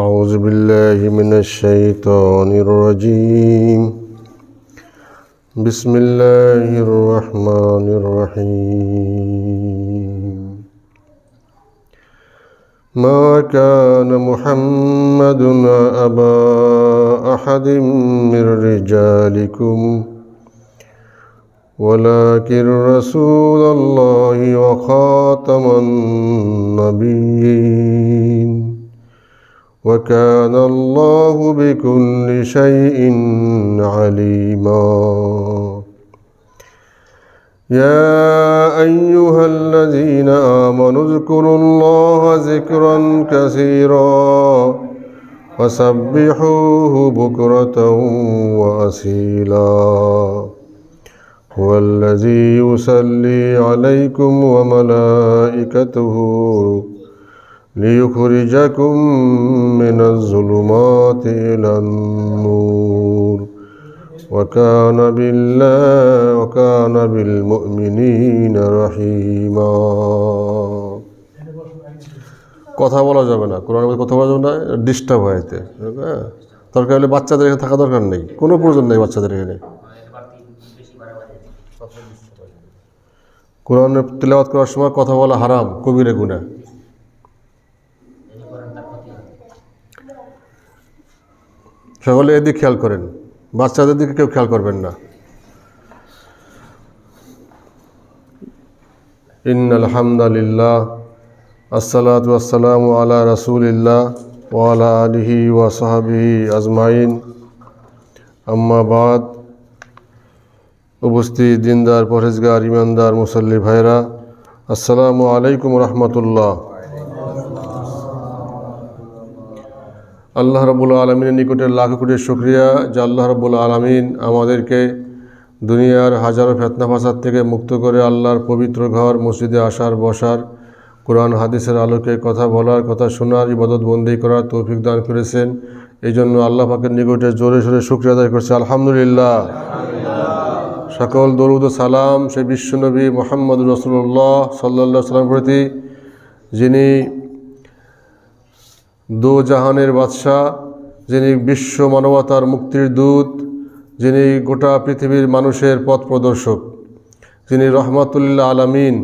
أعوذ بالله من الشيطان الرجيم بسم الله الرحمن الرحيم ما كان محمد أبا أحد من رجالكم ولكن رسول الله وخاتم النبيين وكان الله بكل شيء عليما يا أيها الذين آمنوا اذكروا الله ذكرا كثيرا وسبحوه بكرة وأصيلا هو الذي يصلي عليكم وملائكته ليخرجكم من الظلمات إلى النور وكان بالمؤمنين رحيما কথা বলা যাবে না, কোরআনের মধ্যে কথা বলা যাবে না, ডিস্টার্ব হয় এতে। হ্যাঁ, দরকার হলে বাচ্চাদের এখানে থাকা দরকার নেই, কোনো প্রয়োজন নেই বাচ্চাদের এখানে। কোরআনের তিলাওয়াত করার সময় কথা বলা হারাম, কবিরা গুনাহ। সকলে এদিকে খেয়াল করেন, বাচ্চাদের দিকে কেউ খেয়াল করবেন না। ইন্নাল হামদুলিল্লাহ আসসালাতু ওয়াসসালামু আলা রাসূলিল্লাহ ওয়া আলা আলিহি ওয়া সাহবিহি আজমাইন, আম্মা বাদ। উপস্থিত দিনদার, পরহেজগার, ইমানদার মুসল্লি ভাইরা, আসসালামু আলাইকুম রহমতুল্লাহ। আল্লাহ রাব্বুল আলামিনের নিকটে লাখ কোটি শুকরিয়া যে আল্লাহ রাব্বুল আলামিন আমাদেরকে দুনিয়ার হাজারো ফিতনা ফাসাদ থেকে মুক্ত করে আল্লাহর পবিত্র ঘর মসজিদে আসার, বসার, কোরআন হাদিসের আলোকে কথা বলার, কথা শোনার, ইবাদত বন্দেগী করার তৌফিক দান করেছেন। এই জন্য আল্লাহ পাকের নিকটে জোরে সোরে শুকরিয়া আদায় করছে, আলহামদুলিল্লাহ। সকল দরুদ ও সালাম সেই বিশ্বনবী মুহাম্মদুর রাসূলুল্লাহ সাল্লাল্লাহু আলাইহি ওয়াসাল্লাম প্রতি, যিনি দো জাহানের বাদশাহ, যিনি বিশ্ব মানবতার মুক্তির দূত, যিনি গোটা পৃথিবীর মানুষের পথ প্রদর্শক, যিনি রহমাতুল্লিল আলামিন।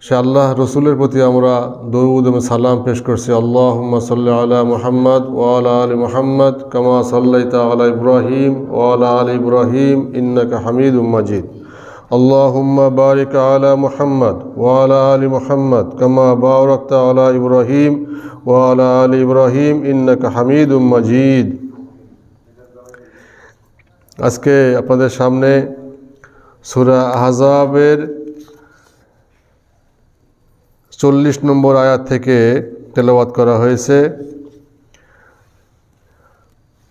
সে আল্লাহ রসুলের প্রতি আমরা দরুদ এবং সালাম পেশ করছি। আল্লাহুম্মা সাল্লি আলা মুহাম্মদ ওয়া আলা আলি মুহাম্মদ কামা সাল্লাইতা আলা ইব্রাহিম ওয়া আলা আলি ইব্রাহিম ইন্নাকা হামিদুম মাজিদ। আল্লাহুম্মা বারিক আলা মুহাম্মদ ওয়া আলা আলি মুহাম্মদ কামা বারাকতা আলা ইব্রাহিম ওয়া আলা আলি ইব্রাহিম ইন্নাকা হামিদুম মাজিদ। আজকে আপনাদের সামনে সূরা আহজাবের 40 নম্বর আয়াত থেকে তেলাওয়াত করা হয়েছে।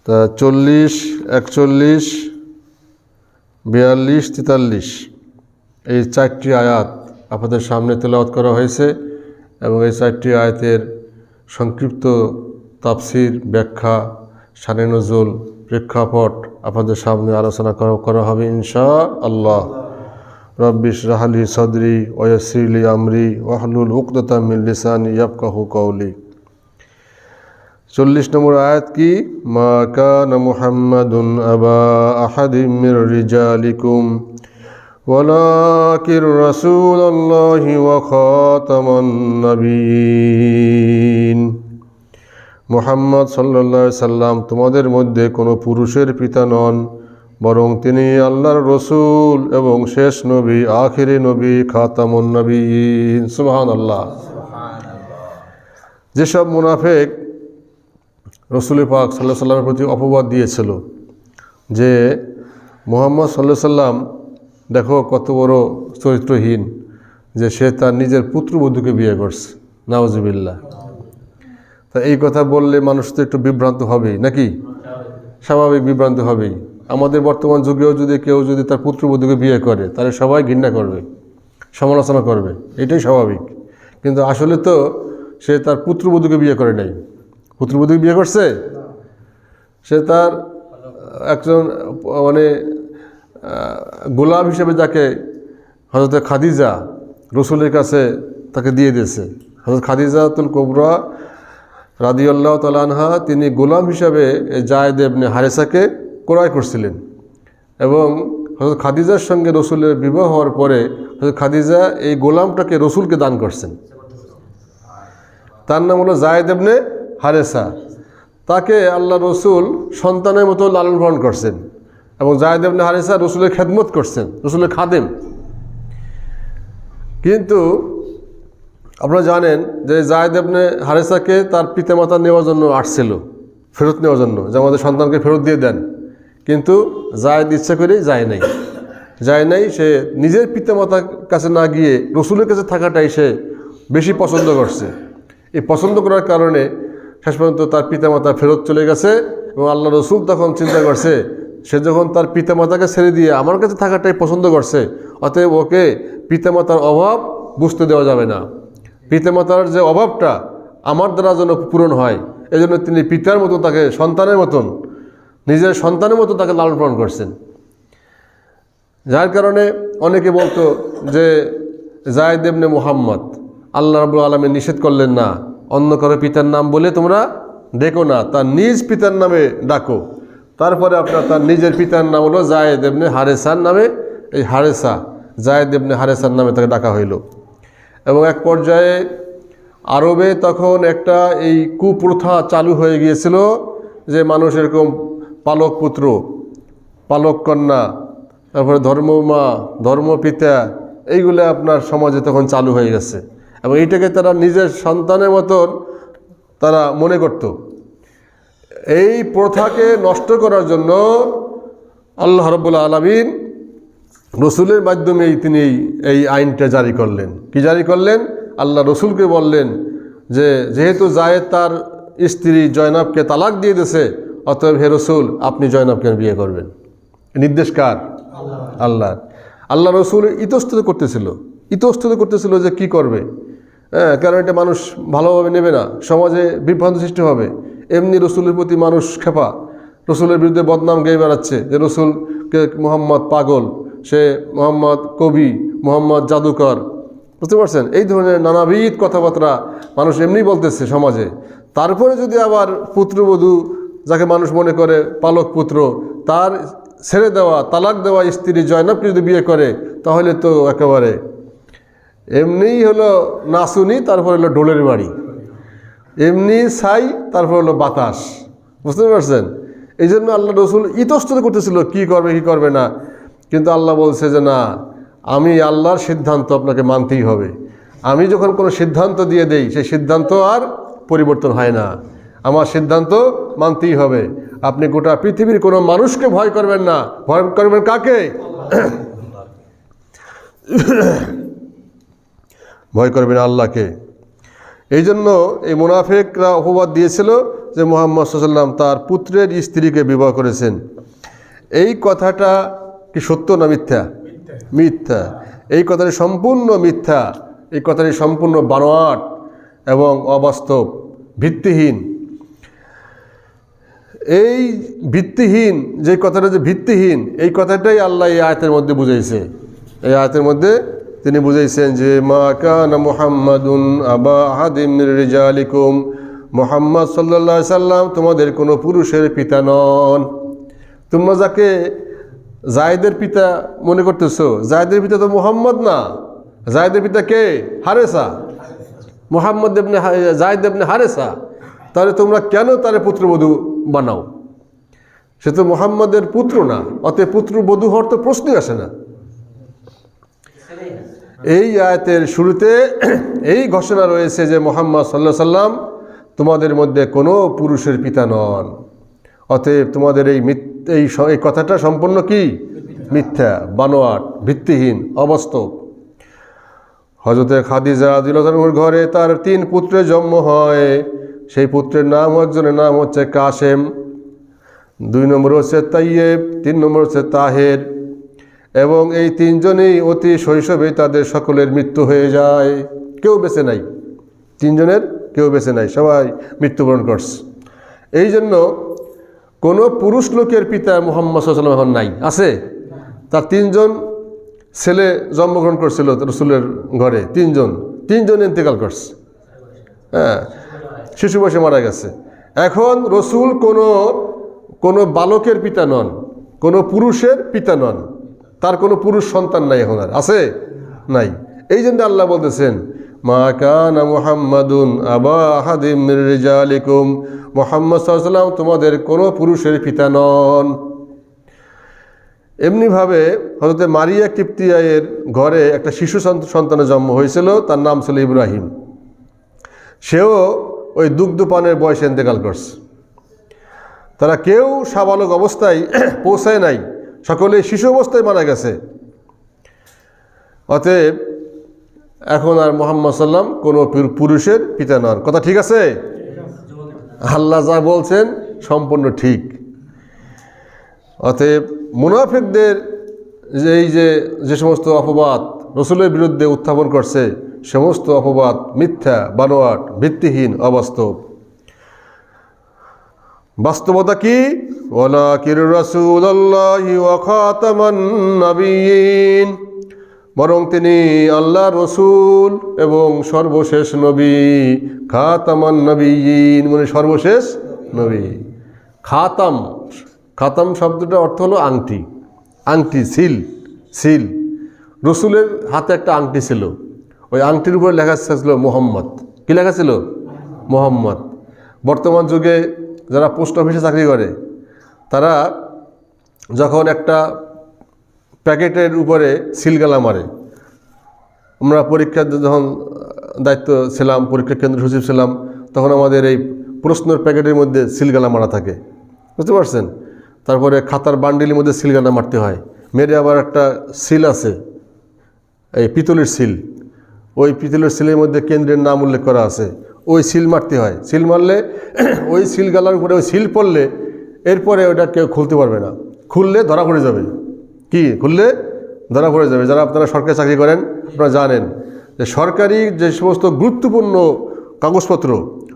তা 40, 41, 42, 43 এই 4টি আয়াত আপনাদের সামনে তেলাওয়াত করা হয়েছে এবং এই 4টি আয়াতের সংক্ষিপ্ত তাফসির, ব্যাখ্যা, শানে নজুল, প্রেক্ষাপট আপনাদের সামনে আলোচনা করা হবে ইনশাআল্লাহ। রব্বি ইশরাহ লি সাদরি ওয়া ইয়াসসির লি আমরি ওয়াহলুল উকদাতাম মিন লিসানি ইয়াফকাহু কওলি। 40 নম্বর আয়াত কি? মা কানা মুহাম্মাদুন আবা আহাদিম মির রিজালিকুম ওয়ালাকিন রাসূলুল্লাহি ওয়া খাতামান নবিয়্যিন। মুহাম্মদ সাল্লাল্লাহু আলাইহি সাল্লাম তোমাদের মধ্যে কোনো পুরুষের পিতা নন, বরং তিনি আল্লাহর রসুল এবং শেষ নবী, আখিরি নবী, খাতামুন নবিয়্যিন। সুবহানাল্লাহ। যেসব মুনাফিক রসুল পাক সাল্লাল্লাহু আলাইহি সাল্লামের প্রতি অপবাদ দিয়েছিল যে মুহাম্মদ সাল্লাল্লাহু আলাইহি সাল্লাম দেখো কত বড় চরিত্রহীন, যে সে তার নিজের পুত্রবধূকে বিয়ে করছে, নাউজুবিল্লাহ। তা এই কথা বললে মানুষ তো একটু বিভ্রান্ত হবেই, নাকি? স্বাভাবিক বিভ্রান্ত হবেই। আমাদের বর্তমান যুগেও যদি কেউ তার পুত্রবধূকে বিয়ে করে, তাহলে সবাই ঘৃণা করবে, সমালোচনা করবে, এটাই স্বাভাবিক। কিন্তু আসলে তো সে তার পুত্রবধূকে বিয়ে করে নাই। পুত্রবধূকে বিয়ে করছে, সে তার একজন মানে গোলাম হিসেবে যাকে হযরত খাদিজা রসুলের কাছে তাকে দিয়ে দিয়েছে, হযরত খাদিজাতুল কুবরা রাদিয়াল্লাহু তাআলা আনহা তিনি গোলাম হিসাবে যায়েদ ইবনে হারেসাকে ক্রয় করছিলেন এবং হযরত খাদিজার সঙ্গে রসুলের বিবাহ হওয়ার পরে হযরত খাদিজা এই গোলামটাকে রসুলকে দান করছেন। তার নাম হলো যায়েদ ইবনে হারেসা। তাকে আল্লাহ রসুল সন্তানের মতো লালন পালন করছেন এবং যায়েদ ইবনে হারেসা রসুলের খেদমত করছেন, রসুলের খাদেম। কিন্তু আপনারা জানেন যে যায়েদ ইবনে হারেসাকে তার পিতামাতা নেওয়ার জন্য আসছিল, ফেরত নেওয়ার জন্য, যে আমাদের সন্তানকে ফেরত দিয়ে দেন। কিন্তু যায়েদ ইচ্ছা করে যায় নাই। সে নিজের পিতামাতার কাছে না গিয়ে রসুলের কাছে থাকাটাই সে বেশি পছন্দ করছে। এই পছন্দ করার কারণে শেষ পর্যন্ত তার পিতামাতা ফেরত চলে গেছে এবং আল্লাহ রসুল তখন চিন্তা করছে সে যখন তার পিতামাতাকে ছেড়ে দিয়ে আমার কাছে থাকাটাই পছন্দ করছে, অতএব ওকে পিতামাতার অভাব বুঝতে দেওয়া যাবে না। পিতামাতার যে অভাবটা আমার দ্বারা যেন পূরণ হয়, এজন্য তিনি পিতার মতো তাকে সন্তানের মতন, নিজের সন্তানের মতো তাকে লালন পালন করছেন। যার কারণে অনেকে বলতো যে যায়েদ ইবনে মুহাম্মদ, আল্লাহ রাব্বুল আলামিন নিষেধ করলেন না অন্য কারো পিতার নাম বলে তোমরা ডেকো না, তার নিজ পিতার নামে ডাকো। তারপরে আপনার তার নিজের পিতার নাম হলো যায়েদ ইবনে হারেসার নামে, এই হারেসা যায়েদ ইবনে হারেসার নামে তাকে ডাকা হইল। এবং এক পর্যায়ে আরবে তখন একটা এই কুপ্রথা চালু হয়ে গিয়েছিল যে মানুষ এরকম পালক পুত্র, পালক কন্যা, তারপরে ধর্মমা, ধর্মপিতা, এইগুলো আপনার সমাজে তখন চালু হয়ে গেছে এবং এইটাকে তারা নিজের সন্তানের মতন তারা মনে করত। এই প্রথাকে নষ্ট করার জন্য আল্লাহ রাব্বুল আলামিন রসুলের মাধ্যমেই তিনি এই আইনটা জারি করলেন। কি জারি করলেন? আল্লাহ রসুলকে বললেন যে যেহেতু যায়েদ তার স্ত্রী জয়নাবকে তালাক দিয়ে দিয়েছে, অতএব হে রসুল আপনি জয়নাবকে বিয়ে করবেন। নির্দেশ কার? আল্লাহ রসুল ইতস্তত করতেছিল যে কি করবে। কারণ এটা মানুষ ভালোভাবে নেবে না, সমাজে বিভ্রান্ত সৃষ্টি হবে। এমনি রসুলের প্রতি মানুষ খেপা, রসুলের বিরুদ্ধে বদনাম গেয়ে বেড়াচ্ছে যে রসুলকে মোহাম্মদ পাগল, সে মোহাম্মদ কবি, মোহাম্মদ জাদুকর, বুঝতে পারছেন? এই ধরনের নানাবিধ কথাবার্তা মানুষ এমনি বলতেছে সমাজে। তারপরে যদি আবার পুত্রবধূ, যাকে মানুষ মনে করে পালক পুত্র, তার ছেড়ে দেওয়া, তালাক দেওয়া স্ত্রী জয়নাবকে যদি বিয়ে করে, তাহলে তো একেবারে এমনিই হলো নাচুনি, তারপর হলো ঢোলের বাড়ি, এমনি ছাই, তারপর হলো বাতাস, বুঝতে পারছেন? এই জন্য আল্লাহ রসুল ইতস্তত করতেছিল কি করবে না। কিন্তু আল্লাহ বলছে যে না, আমি আল্লাহর সিদ্ধান্ত আপনাকে মানতেই হবে। আমি যখন কোনো সিদ্ধান্ত দিয়ে দেই, সেই সিদ্ধান্ত আর পরিবর্তন হয় না, আমার সিদ্ধান্ত মানতেই হবে। আপনি গোটা পৃথিবীর কোনো মানুষকে ভয় করবেন না। ভয় করবেন কাকে? ভয় করবেন আল্লাহকে। এই জন্য এই মুনাফিকরা অপবাদ দিয়েছিল যে মুহাম্মদ সাল্লাল্লাহু আলাইহি ওয়াসাল্লাম তার পুত্রের স্ত্রীকে বিবাহ করেছেন। এই কথাটা কি সত্য না মিথ্যা? মিথ্যা। এই কথাটি সম্পূর্ণ মিথ্যা, এই কথাটি সম্পূর্ণ বানোয়াট এবং অবাস্তব, ভিত্তিহীন। এই ভিত্তিহীন যে কথাটা, যে ভিত্তিহীন, এই কথাটাই আল্লাহ এই আয়াতের মধ্যে বুঝাইছে। এই আয়াতের মধ্যে তিনি বুঝাইছেন যে মা কানা মুহাম্মাদুন আবা আহাদিম মির রিজালিকুম, মুহাম্মদ সাল্লাল্লাহু আলাইহি সাল্লাম তোমাদের কোনো পুরুষের পিতা নন। তোমরা যাকে যায়েদের পিতা মনে করতেছো, যায়েদের পিতা তো মুহাম্মদ না। যায়েদের পিতা কে? হারেসা, মুহাম্মদ ইবনে যায়েদ ইবনে হারেসা। তাহলে তোমরা কেন তার পুত্রবধূ বানাও? সে তো মুহাম্মদের পুত্র না, অতএব পুত্রবধূ হওয়ার তো প্রশ্নই আসে না। এই আয়াতের শুরুতে এই ঘোষণা রয়েছে যে মুহাম্মদ সাল্লাল্লাহু আলাইহি সাল্লাম তোমাদের মধ্যে কোনো পুরুষের পিতা নন। অতএব তোমাদের এই কথাটা সম্পূর্ণ কি? মিথ্যা, বানোয়াট, ভিত্তিহীন, অবাস্তব। হযরতে খাদিজা রাদিয়াল্লাহু আনহার ঘরে তার 3 পুত্রের জন্ম হয়। সেই পুত্রের নাম, একজনের নাম হচ্ছে কাসেম, 2 নম্বর হচ্ছে তাইয়েব, 3 নম্বর হচ্ছে তাহের। এবং এই 3 জনেই অতি শৈশবে তাদের সকলের মৃত্যু হয়ে যায়। কেউ বেঁচে নাই, 3 জনের কেউ বেঁচে নাই, সবাই মৃত্যুবরণ করছে। এই জন্য কোনো পুরুষ লোকের পিতা মুহাম্মদ সাল্লাল্লাহু আলাইহি ওয়াসাল্লাম এখন নাই, আছে? তার 3 জন ছেলে জন্মগ্রহণ করছিল রসুলের ঘরে, 3 জন ইন্তেকাল করছে। হ্যাঁ, শিশু বয়সে মারা গেছে। এখন রসুল কোনো বালকের পিতা নন, কোনো পুরুষের পিতা নন, তার কোনো পুরুষ সন্তান নাই, এখন আর আছে নাই। এই জন্য আল্লাহ বলতেছেন মা কানা মুহাম্মাদুন আবা আহাদিম মির রিজালিকুম, মুহাম্মদ সাল্লাল্লাহু আলাইহি ওয়াসাল্লাম তোমাদের কোনো পুরুষের পিতা নন। এমনিভাবে হযরত মারিয়া কিপ্তিয়ায়ের ঘরে একটা শিশু সন্তানের জন্ম হয়েছিল, তার নাম ছিল ইব্রাহিম। সেও ওই দুগ্ধপানের বয়সে ইন্তেকাল করছে। তারা কেউ সাবালক অবস্থায় পৌঁছায় নাই, সকলে শিশু অবস্থায় মারা গেছে। অতএব এখন আর মুহাম্মদ সাল্লাম কোনো পুরুষের পিতা নন। কথা ঠিক আছে? আল্লাহ যা বলছেন সম্পূর্ণ ঠিক। অতএব মুনাফিকদের যে সমস্ত অপবাদ রসুলের বিরুদ্ধে উত্থাপন করছে, সমস্ত অপবাদ মিথ্যা, বানোয়াট, ভিত্তিহীন, অবাস্তব। বাস্তবতা কি? ওয়ালাকির রাসূলুল্লাহি ওয়া খাতামান নবিয়্যিন, বরং তিনি আল্লাহ রসুল এবং সর্বশেষ নবী। খাতামান নবিয়্যিন মানে সর্বশেষ নবী। খাতাম, খাতাম শব্দটার অর্থ হলো আংটি, আংটি, সিল। রসুলের হাতে একটা আংটি ছিল, ওই আংটির উপরে লেখা ছিল মোহাম্মদ। কি লেখা ছিল? মোহাম্মদ। বর্তমান যুগে যারা পোস্ট অফিসে চাকরি করে, তারা যখন একটা প্যাকেটের উপরে সিলগালা মারে, আমরা পরীক্ষার যখন দায়িত্ব ছিলাম, পরীক্ষা কেন্দ্র সচিব ছিলাম, তখন আমাদের এই প্রশ্নের প্যাকেটের মধ্যে সিলগালা মারা থাকে, বুঝতে পারছেন? তারপরে খাতার বান্ডিলের মধ্যে সিলগালা মারতে হয়। মেরে আবার একটা সিল আছে, এই পিতলের সিল, ওই পিতলের সিলের মধ্যে কেন্দ্রের নাম উল্লেখ করা আছে, ওই সিল মারতে হয়। সিল মারলে ওই সিলগালার উপরে ওই সিল পড়লে এরপরে ওটা কেউ খুলতে পারবে না, খুললে ধরা পড়ে যাবে। কি খুললে ধরা পড়ে যাবে? যারা আপনারা সরকারি চাকরি করেন আপনারা জানেন যে সরকারি যে সমস্ত গুরুত্বপূর্ণ কাগজপত্র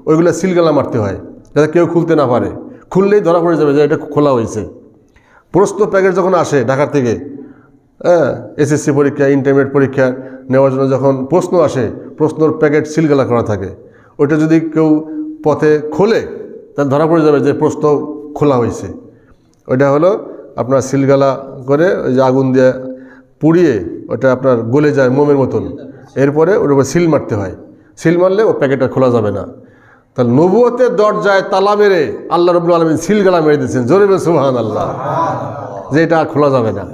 ওইগুলো সিলগালা মারতে হয় যাতে কেউ খুলতে না পারে। খুললেই ধরা পড়ে যাবে যে এটা খোলা হয়েছে। প্রশ্ন প্যাকেট যখন আসে ঢাকার থেকে, হ্যাঁ, এসএসসি পরীক্ষা, ইন্টারমিডিয়েট পরীক্ষা নেওয়ার জন্য যখন প্রশ্ন আসে, প্রশ্নর প্যাকেট সিলগালা করা থাকে, ওইটা যদি কেউ পথে খোলে তাহলে ধরা পড়ে যাবে যে প্রশ্ন খোলা হয়েছে। ওইটা হলো আপনার সিলগালা করে ওই যে আগুন দিয়ে পুড়িয়ে ওটা আপনার গলে যায় মোমের মতন, এরপরে ওর উপর সিল মারতে হয়। সিল মারলে ও প্যাকেটটা খোলা যাবে না। তাহলে নবুয়তের দরজায় তালা মেরে আল্লাহ রাব্বুল আলামিন সিলগালা মেরে দিয়েছেন, জোরে বলেন সুবহানাল্লাহ, যে এটা আর খোলা যাবে না।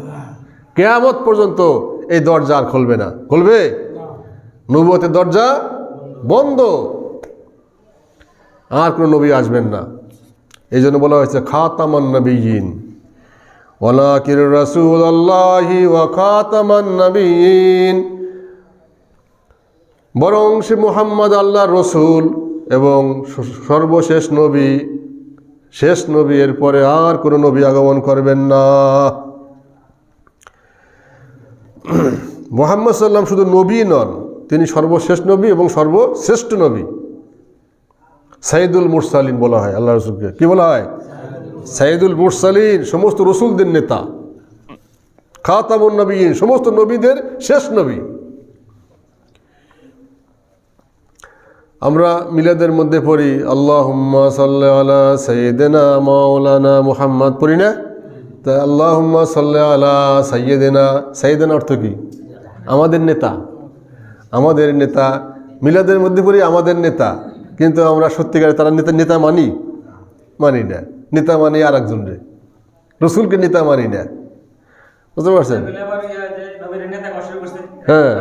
কিয়ামত পর্যন্ত এই দরজা আর খুলবে না। খুলবে? নবুয়তের দরজা বন্ধ, আর কোনো নবী আসবেন না। এই জন্য বলা হয়েছে খাতামান নবিয়্যিন, ওয়ালাকির রাসূলুল্লাহি ওয়া খাতামান নবিয়্যিন, বরং সে মুহাম্মদ আল্লাহর রসুল এবং সর্বশেষ নবী, শেষ নবী, এরপরে আর কোনো নবী আগমন করবেন না। মুহাম্মদ সাল্লাম শুধু নবী নন, তিনি সর্বশেষ নবী এবং সর্বশ্রেষ্ঠ নবী। সাইয়্যিদুল মুরসালিন বলা হয় আল্লাহ রসুলকে। কি বলা হয়? সাইয়্যিদুল মুরসালিন, সমস্ত রসুলদের নেতা। খাতামুন নবিয়্যিন, সমস্ত নবীদের শেষ নবী। আমরা মিলাদের মধ্যে পড়ি আল্লাহুম্মা সাল্লি আলা সাইয়্যিদিনা মাওলানা মুহাম্মদ, পড়ি না? তা আল্লাহুম্মা সাল্লি আলা সাইয়্যিদিনা, সাইয়্যিদিনা অর্থ কি? আমাদের নেতা, আমাদের নেতা। মিলাদের মধ্যে পড়ি আমাদের নেতা, কিন্তু আমরা সত্যিকারে তারা নেতা মানি না। নেতা মানি আর একজন রে, রসুলকে নেতা মানি না, বুঝতে পারছেন? হ্যাঁ,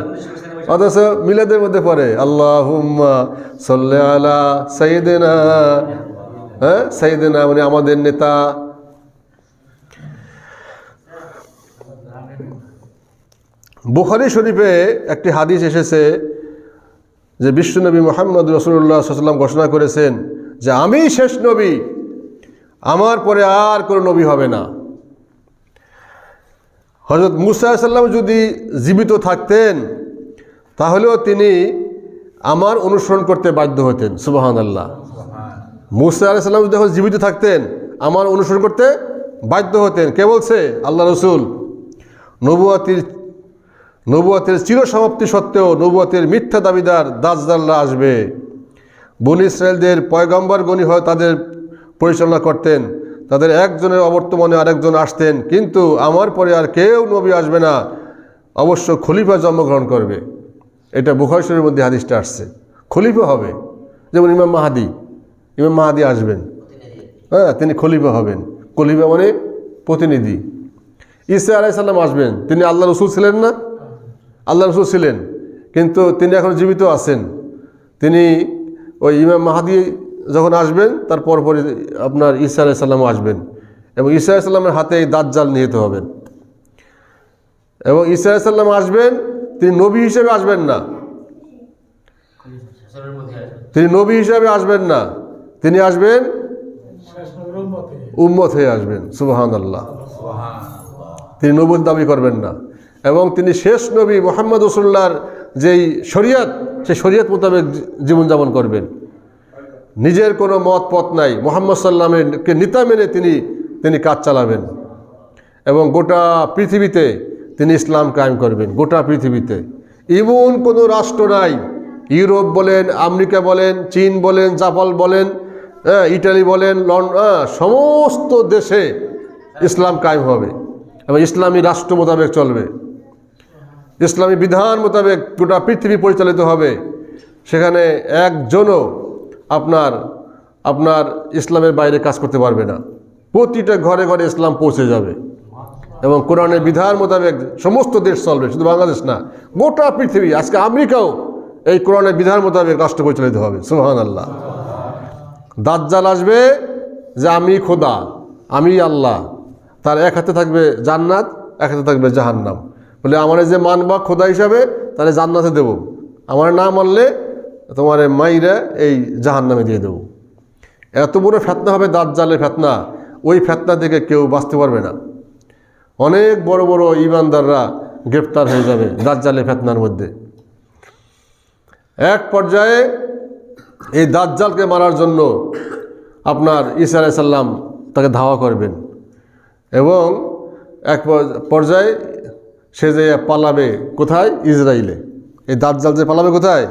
অথচ মিলাদের মধ্যে পড়ে আল্লাহুম্মা সাল্লি আলা সাইয়্যিদিনা, হ্যাঁ, সাইয়্যিদিনা মানে আমাদের নেতা। বুখারী শরীফে একটি হাদিস এসেছে যে বিশ্বনবী মুহাম্মদ রাসূলুল্লাহ সাল্লাল্লাহু আলাইহি ওয়াসাল্লাম ঘোষণা করেছেন যে আমি শেষ নবী, আমার পরে আর কোনো নবী হবে না। হযরত মুসা আলাইহিস সালাম যদি জীবিত থাকতেন তাহলেও তিনি আমার অনুসরণ করতে বাধ্য হতেন। সুবহানাল্লাহ। মুসা আলাইহিস সালাম যদি জীবিত থাকতেন আমার অনুসরণ করতে বাধ্য হতেন। কে বলছে? আল্লাহ রসুল। নবুয়তের চিরসমাপ্তি সত্ত্বেও নবুয়তের মিথ্যা দাবিদার দাজ্জালরা আসবে, বনী ইসরায়েলদের পয়গম্বরগণই হয় তাদের পরিচালনা করতেন, তাদের একজনের অবর্তমানে আরেকজন আসতেন, কিন্তু আমার পরে আর কেউ নবী আসবে না, অবশ্য খলিফা জন্মগ্রহণ করবে। এটা বুখারী শরীফের মধ্যে হাদিসটা আসছে। খলিফা হবে, যেমন ইমাম মাহাদি আসবেন, হ্যাঁ, তিনি খলিফা হবেন। খলিফা মানে প্রতিনিধি। ঈসা আলাইহিস সালাম আসবেন, তিনি আল্লাহ রসুল ছিলেন না? আল্লাহ রসুল ছিলেন, কিন্তু তিনি এখন জীবিত আছেন। তিনি ওই ইমাম মাহাদি যখন আসবেন তার পরপরই আপনার ঈসা আলাইহিস সালামও আসবেন, এবং ঈসা আলাইহিস সালামের হাতে এই দাজ্জাল নিহত হবেন। এবং ঈসা আলাইহিস সালাম আসবেন, তিনি নবী হিসেবে আসবেন না, তিনি নবী হিসেবে আসবেন না, তিনি আসবেন উম্মত হয়ে আসবেন। সুবহানাল্লাহ। তিনি নবুয়ত দাবি করবেন না, এবং তিনি শেষ নবী মুহাম্মদ রাসূলুল্লাহর যেই শরীয়ত, সেই শরীয়ত মোতাবেক জীবনযাপন করবেন। নিজের কোনো মত পথ নাই, মুহাম্মদ সাল্লামেরকে নিতা মেনে তিনি কাজ চালাবেন, এবং গোটা পৃথিবীতে তিনি ইসলাম কায়েম করবেন। গোটা পৃথিবীতে এমন কোনো রাষ্ট্র নাই, ইউরোপ বলেন, আমেরিকা বলেন, চীন বলেন, জাপান বলেন, ইটালি বলেন, লন্ডন, সমস্ত দেশে ইসলাম কায়েম হবে এবং ইসলামী রাষ্ট্র মোতাবেক চলবে, ইসলামী বিধান মোতাবেক গোটা পৃথিবী পরিচালিত হবে। সেখানে একজনও আপনার ইসলামের বাইরে কাজ করতে পারবে না। প্রতিটা ঘরে ঘরে ইসলাম পৌঁছে যাবে এবং কোরআনের বিধান মোতাবেক সমস্ত দেশ চলবে, শুধু বাংলাদেশ না, গোটা পৃথিবী। আজকে আমেরিকাও এই কোরআনের বিধান মোতাবেক রাষ্ট্র পরিচালিত হবে। সুবহানাল্লাহ। দাজ্জাল আসবে যে আমি খোদা, আমি আল্লাহ, তার এক হাতে থাকবে জান্নাত, এক হাতে থাকবে জাহান্নাম। বলে আমার যে মানবা খোদা হিসাবে, তাহলে জান্নাতে দেব, আমার না মানলে তোমার মাইরা এই জাহান্নামে দিয়ে দেব। এত বড় ফেতনা হবে দাজ্জালের ফেতনা, ওই ফেতনা থেকে কেউ বাঁচতে পারবে না। অনেক বড় বড় ঈমানদাররা গ্রেফতার হয়ে যাবে দাজ্জালের ফেতনার মধ্যে। এক পর্যায়ে এই দাজ্জালকে মারার জন্য আপনার ঈসা আলাইহিস সালাম তাকে ধাওয়া করবেন, এবং এক পর্যায়ে সে যে পালাবে কোথায়? ইসরায়েলে। এই দাজ্জাল যে পালাবে কোথায়?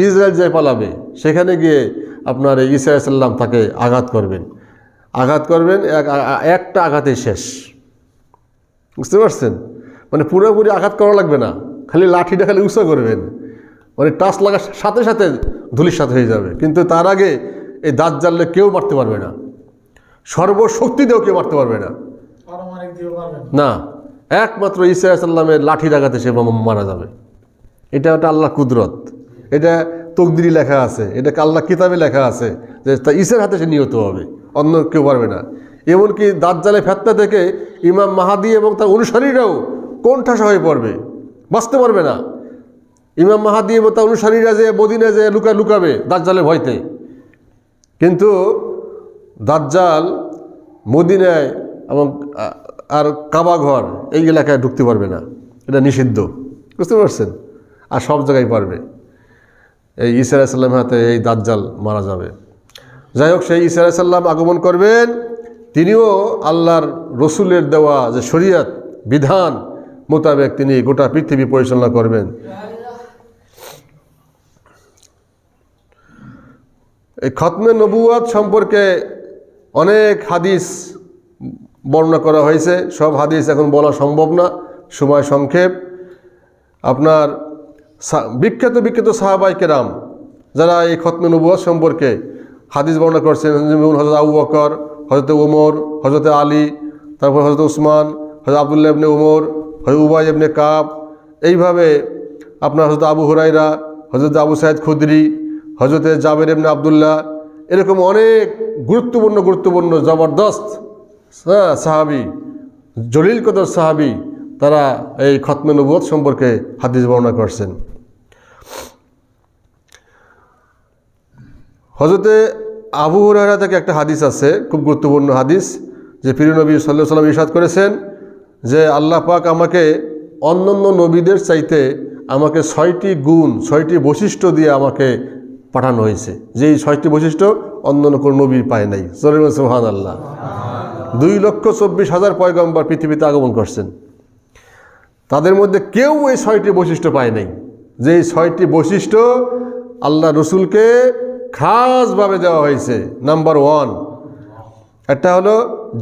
ইসরায়েল যে পালাবে, সেখানে গিয়ে আপনার এই ঈসা আলাইহিস সালাম তাকে আঘাত করবেন, একটা আঘাতেই শেষ। বুঝতে পারছেন? মানে পুরোপুরি আঘাত করা লাগবে না, খালি লাঠিটা খালি উঁচা করবেন, মানে টাচ লাগার সাথে সাথে ধূলিসাৎ হয়ে যাবে। কিন্তু তার আগে এই দাজ্জালকে কেউ মারতে পারবে না, সর্বশক্তি দিয়েও কেউ মারতে পারবে না, না, একমাত্র ঈসা আলাইহিস সালামের লাঠির আঘাতে সে মারা যাবে। এটা একটা আল্লাহ কুদরত, এটা তকদিরে লেখা আছে, এটা আল্লাহ কিতাবে লেখা আছে যে তা ঈসার হাতে সে নিহত হবে, অন্য কেউ পারবে না। এমনকি দাজ্জালের ফেতনা থেকে ইমাম মাহাদি এবং তার অনুসারীরাও কোণঠাসা হয়ে পড়বে, বাঁচতে পারবে না। ইমাম মাহাদি এবং তার অনুসারীরা যে মদিনায় যে লুকাবে দাজ্জালের ভয়তে, কিন্তু দাজ্জাল মদিনায় এবং আর কাবা ঘর এই এলাকায় ঢুকতে পারবে না, এটা নিষিদ্ধ। বুঝতে পারছেন? আর সব জায়গায় পারবে। এই ঈসা আলাইহিস সালামের হাতে এই দাজ্জাল মারা যাবে। যাই হোক, সেই ঈসা আলাইহিস সালাম আগমন করবেন, তিনিও আল্লাহর রসুলের দেওয়া যে শরীয়ত বিধান মোতাবেক তিনি গোটা পৃথিবী পরিচালনা করবেন। এই খতমে নবুয়াত সম্পর্কে অনেক হাদিস বর্ণনা করা হয়েছে, সব হাদিস এখন বলা সম্ভব না, সময় সংক্ষেপ। আপনার বিখ্যাত সাহাবায়ে কেরাম যারা এই খতমে নবুয়াত সম্পর্কে হাদিস বর্ণনা করছেন, যেমন হযরত আবু বকর, হযরত ওমর, হযরত আলী, তারপর হযরত উসমান, হযরত আব্দুল্লাহ ইবনে ওমর, হযরত উবাই ইবনে কাব, এইভাবে আপনার হযরত আবু হুরায়রা, হযরত আবু সাঈদ খুদরি, হযরত জাবের ইবনে আব্দুল্লাহ, এরকম অনেক গুরুত্বপূর্ণ জবরদস্ত সাহাবী, জলিল কদর সাহাবী, তারা এই খতমে নবুয়ত সম্পর্কে হাদিস বর্ণনা করছেন। হযরতে আবু হুরায়রা থেকে একটা হাদিস আছে, খুব গুরুত্বপূর্ণ হাদিস, যে প্রিয় নবী সাল্লাল্লাহু আলাইহি ওয়াসাল্লাম ইরশাদ করেছেন যে আল্লাহ পাক আমাকে অন্যান্য নবীদের চাইতে আমাকে 6টি গুণ, 6টি বৈশিষ্ট্য দিয়ে আমাকে পাঠানো হয়েছে, যে এই 6টি বৈশিষ্ট্য অন্যান্য কোনো নবী পায় নাই। সুবহানাল্লাহ। 2,24,000 পয়গম্বর পৃথিবীতে আগমন করছেন, তাদের মধ্যে কেউ এই 6টি বৈশিষ্ট্য পায় নাই, যে এই 6টি বৈশিষ্ট্য আল্লাহ রসুলকে খাসভাবে দেওয়া হয়েছে। নাম্বার 1 একটা হলো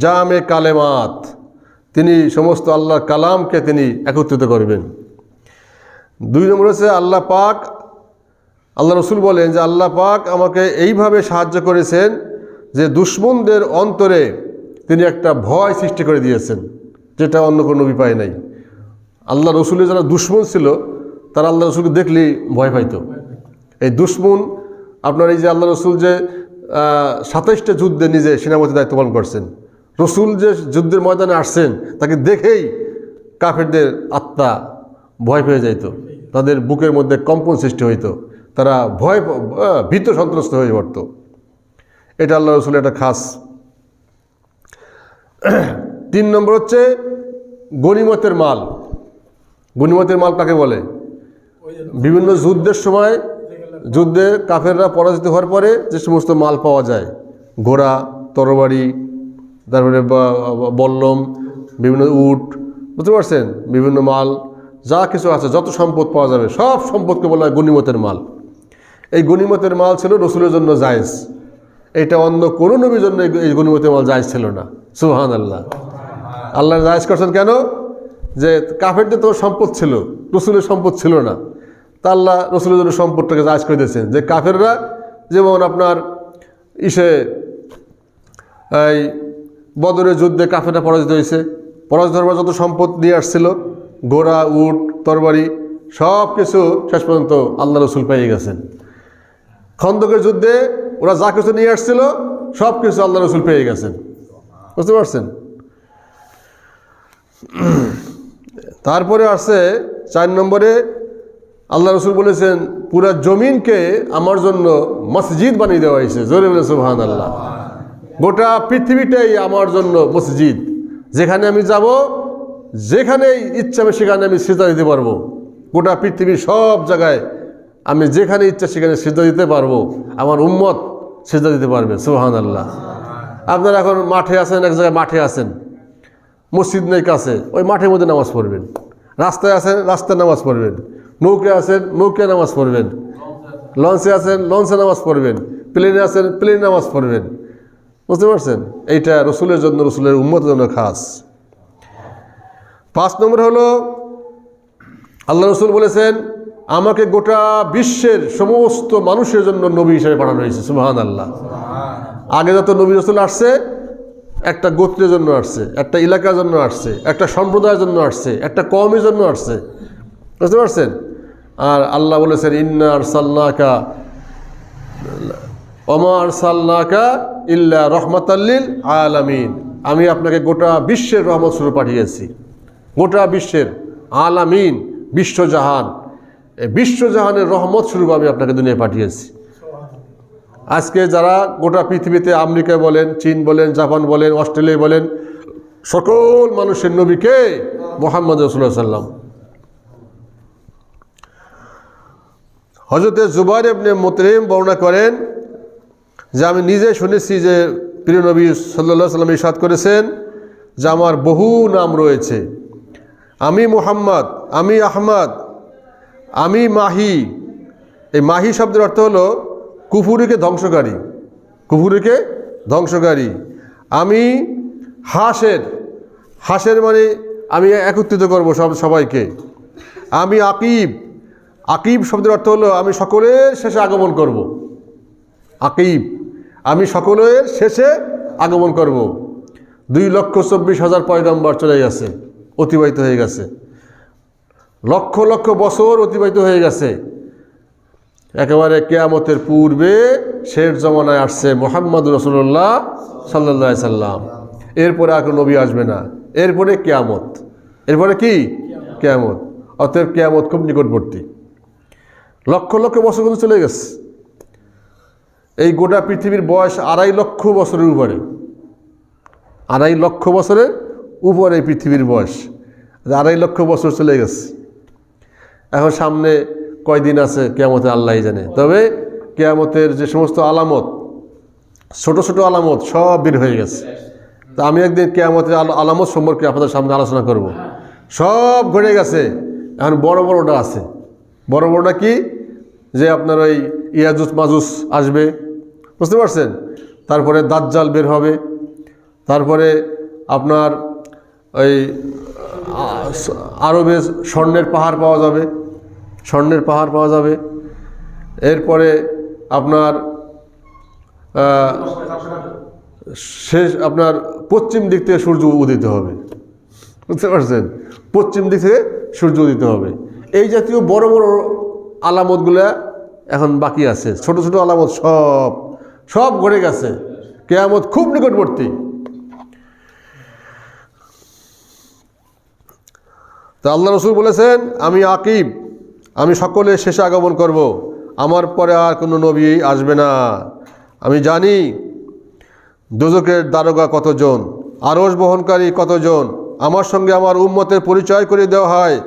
জামে কালেমাত, তিনি সমস্ত আল্লাহর কালামকে তিনি একত্রিত করবেন। 2 নম্বর হচ্ছে আল্লাহ পাক, আল্লাহ রসুল বলেন যে আল্লাহ পাক আমাকে এইভাবে সাহায্য করেছেন যে দুশমনদের অন্তরে তিনি একটা ভয় সৃষ্টি করে দিয়েছেন, যেটা অন্য কোনো নবী পায় নাই। আল্লাহ রসুলের যারা দুশমন ছিল তারা আল্লাহ রসুলকে দেখলেই ভয় পাইত। এই দুশমন আপনার এই যে আল্লাহ রসুল যে 27টা যুদ্ধে নিজে সেনাপতি দায়িত্ব পালন করছেন, রসুল যে যুদ্ধের ময়দানে আসছেন তাকে দেখেই কাফেরদের আত্মা ভয় পেয়ে যাইত, তাদের বুকের মধ্যে কম্পন সৃষ্টি হইত, তারা ভীত সন্ত্রস্ত হয়ে পড়ত। এটা আল্লাহ রসুলের একটা খাস। 3 নম্বর হচ্ছে গনিমতের মাল। গনিমতের মাল কাকে বলে? বিভিন্ন যুদ্ধের সময়, যুদ্ধে কাফেররা পরাজিত হওয়ার পরে যে সমস্ত মাল পাওয়া যায়, ঘোড়া, তরবারি, তারপরে বল্লম, বিভিন্ন উট, বুঝতে পারছেন, বিভিন্ন মাল যা কিছু আছে, যত সম্পদ পাওয়া যাবে সব সম্পদকে বলা হয় গনিমতের মাল। এই গনিমতের মাল ছিল রসুলের জন্য জায়েজ, এটা অন্য কোনো নবীর জন্য এই গনিমতের মাল জায়েজ ছিল না। সুবহানাল্লাহ। আল্লাহ জায়েজ করছেন কেন? যে কাফেরদের তো সম্পদ ছিল, রসুলের সম্পদ ছিল না, তা আল্লাহ রসুলের জন্য সম্পদটাকে জায়েজ করে দিয়েছেন। যে কাফেররা যেমন আপনার এই বদরের যুদ্ধে কাফেররা পরাজিত হয়েছে, পরাজিত হওয়ার পর যত সম্পদ নিয়ে আসছিল, ঘোড়া, উট, তরবারি, সব কিছু শেষ পর্যন্ত আল্লাহ রসুল পেয়ে গেছেন। খন্দকের যুদ্ধে ওরা যা কিছু নিয়ে আসছিল সব কিছু আল্লাহ রসুল পেয়ে গেছেন, বুঝতে পারছেন। তারপরে আসছে 4 নম্বরে আল্লাহ রসুল বলেছেন পুরা জমিনকে আমার জন্য মসজিদ বানিয়ে দেওয়া হয়েছে। জোরে বলে সুবহানাল্লাহ। গোটা পৃথিবীটাই আমার জন্য মসজিদ, যেখানে আমি যাব, যেখানেই ইচ্ছা আমি সেখানে আমি সিজদা দিতে পারবো। গোটা পৃথিবীর সব জায়গায় আমি যেখানে ইচ্ছা সেখানে সিজদা দিতে পারবো, আমার উম্মত সিজদা দিতে পারবে। সুবহানাল্লাহ। আপনারা এখন মাঠে আছেন, এক জায়গায় মাঠে আছেন, মসজিদ নেই কাছে, ওই মাঠের মধ্যে নামাজ পড়বেন। রাস্তায় আছেন, রাস্তায় নামাজ পড়বেন। নৌকে আছেন, নৌকায় নামাজ পড়বেন। লঞ্চে আছেন, লঞ্চে নামাজ পড়বেন। প্লেনে আছেন, প্লেনে নামাজ পড়বেন। বুঝতে পারছেন? এইটা রসুলের জন্য, রসুলের উম্মতের জন্য খাস। 5 নম্বর হলো আল্লাহ রসুল বলেছেন আমাকে গোটা বিশ্বের সমস্ত মানুষের জন্য নবী হিসেবে পাঠানো হয়েছে। সুবহানাল্লাহ। আগে যত নবী রসুল আসছে একটা গোত্রের জন্য আসছে, একটা এলাকার জন্য আসছে, একটা সম্প্রদায়ের জন্য আসছে, একটা কওমের জন্য আসছে, বুঝতে পারছেন। আর আল্লাহ বলেছেন ইন্না আরসালনাকা ওমা আরসালনাকা ইল্লা রাহমাতাল লিল আলামিন, আমি আপনাকে গোটা বিশ্বের রহমত স্বরূপ পাঠিয়েছি। গোটা বিশ্বের আলামিন, বিশ্বজাহান, বিশ্বজাহানের রহমত স্বরূপ আমি আপনাকে দুনিয়ায় পাঠিয়েছি। আজকে যারা গোটা পৃথিবীতে আমেরিকা বলেন, চীন বলেন, জাপান বলেন, অস্ট্রেলিয়া বলেন, সকল মানুষের নবীকে মুহাম্মদ রাসূলুল্লাহ সাল্লাম। হযরতে জুবাইর ইবনে মুতঈম বর্ণনা করেন যে আমি নিজে শুনেছি যে প্রিয় নবী সাল্লাল্লাহু আলাইহি ওয়াসাল্লাম ইরশাদ করেছেন যে আমার বহু নাম রয়েছে, আমি মুহাম্মদ, আমি আহমদ, আমি মাহি। এই মাহি শব্দের অর্থ হলো কুফুরিকে ধ্বংসকারী, কুফুরিকে ধ্বংসকারী। আমি হাসের, হাসের মানে আমি একত্রিত করব সবাইকে। আমি আকিব, আকিব শব্দের অর্থ হলো আমি সকলের শেষে আগমন করব। আকিব, আমি সকলের শেষে আগমন করব। 2,24,000 পয়গম্বর চলে গেছে, অতিবাহিত হয়ে গেছে, লক্ষ লক্ষ বছর অতিবাহিত হয়ে গেছে। একেবারে কিয়ামতের পূর্বে শেষ জমানায় আসছে মুহাম্মদ রাসূলুল্লাহ সাল্লাল্লাহু আলাইহি সাল্লাম। এরপরে আর কোনো নবী আসবে না, এরপরে কিয়ামত। এরপরে কি? কিয়ামত। অতএব কিয়ামত খুব নিকটবর্তী। লক্ষ লক্ষ বছর কিন্তু চলে গেছে। এই গোটা পৃথিবীর বয়স 2.5 লক্ষ বছরের উপরে, 2.5 লক্ষ বছরের উপরে এই পৃথিবীর বয়স। 2.5 লক্ষ বছর চলে গেছে। এখন সামনে কয়দিন আছে কিয়ামতে আল্লাহই জানে। তবে কিয়ামতের যে সমস্ত আলামত, ছোট ছোট আলামত সব বের হয়ে গেছে। তা আমি একদিন কিয়ামতের আলামত সম্পর্কে আপনাদের সামনে আলোচনা করব। সব ঘটে গেছে, এখন বড় বড়টা আছে। বড় বড়টা কি? যে আপনার ওই ইয়াজুজ মাজুজ আসবে, বুঝতে পারছেন? তারপরে দাজ্জাল বের হবে, তারপরে আপনার ওই আরবে স্বর্ণের পাহাড় পাওয়া যাবে, স্বর্ণের পাহাড় পাওয়া যাবে। এরপরে আপনার শেষ আপনার পশ্চিম দিক থেকে সূর্য উদিত হবে, বুঝতে পারছেন? পশ্চিম দিক থেকে সূর্য উদিত হবে। এই জাতীয় বড় বড় আলামতগুলো এখন বাকি আছে, ছোট ছোট আলামত সব ঘটে গেছে, কিয়ামত খুব নিকটবর্তী। তা আল্লাহ রসুল বলেছেন, আমি আকিব, আমি সকলের শেষে আগমন করব, আমার পরে আর কোনো নবী আসবে না। আমি জানি দোজখের দারোগা কতজন, আরশ বহনকারী কতজন। আমার সঙ্গে আমার উম্মতের পরিচয় করে দেওয়া হয়।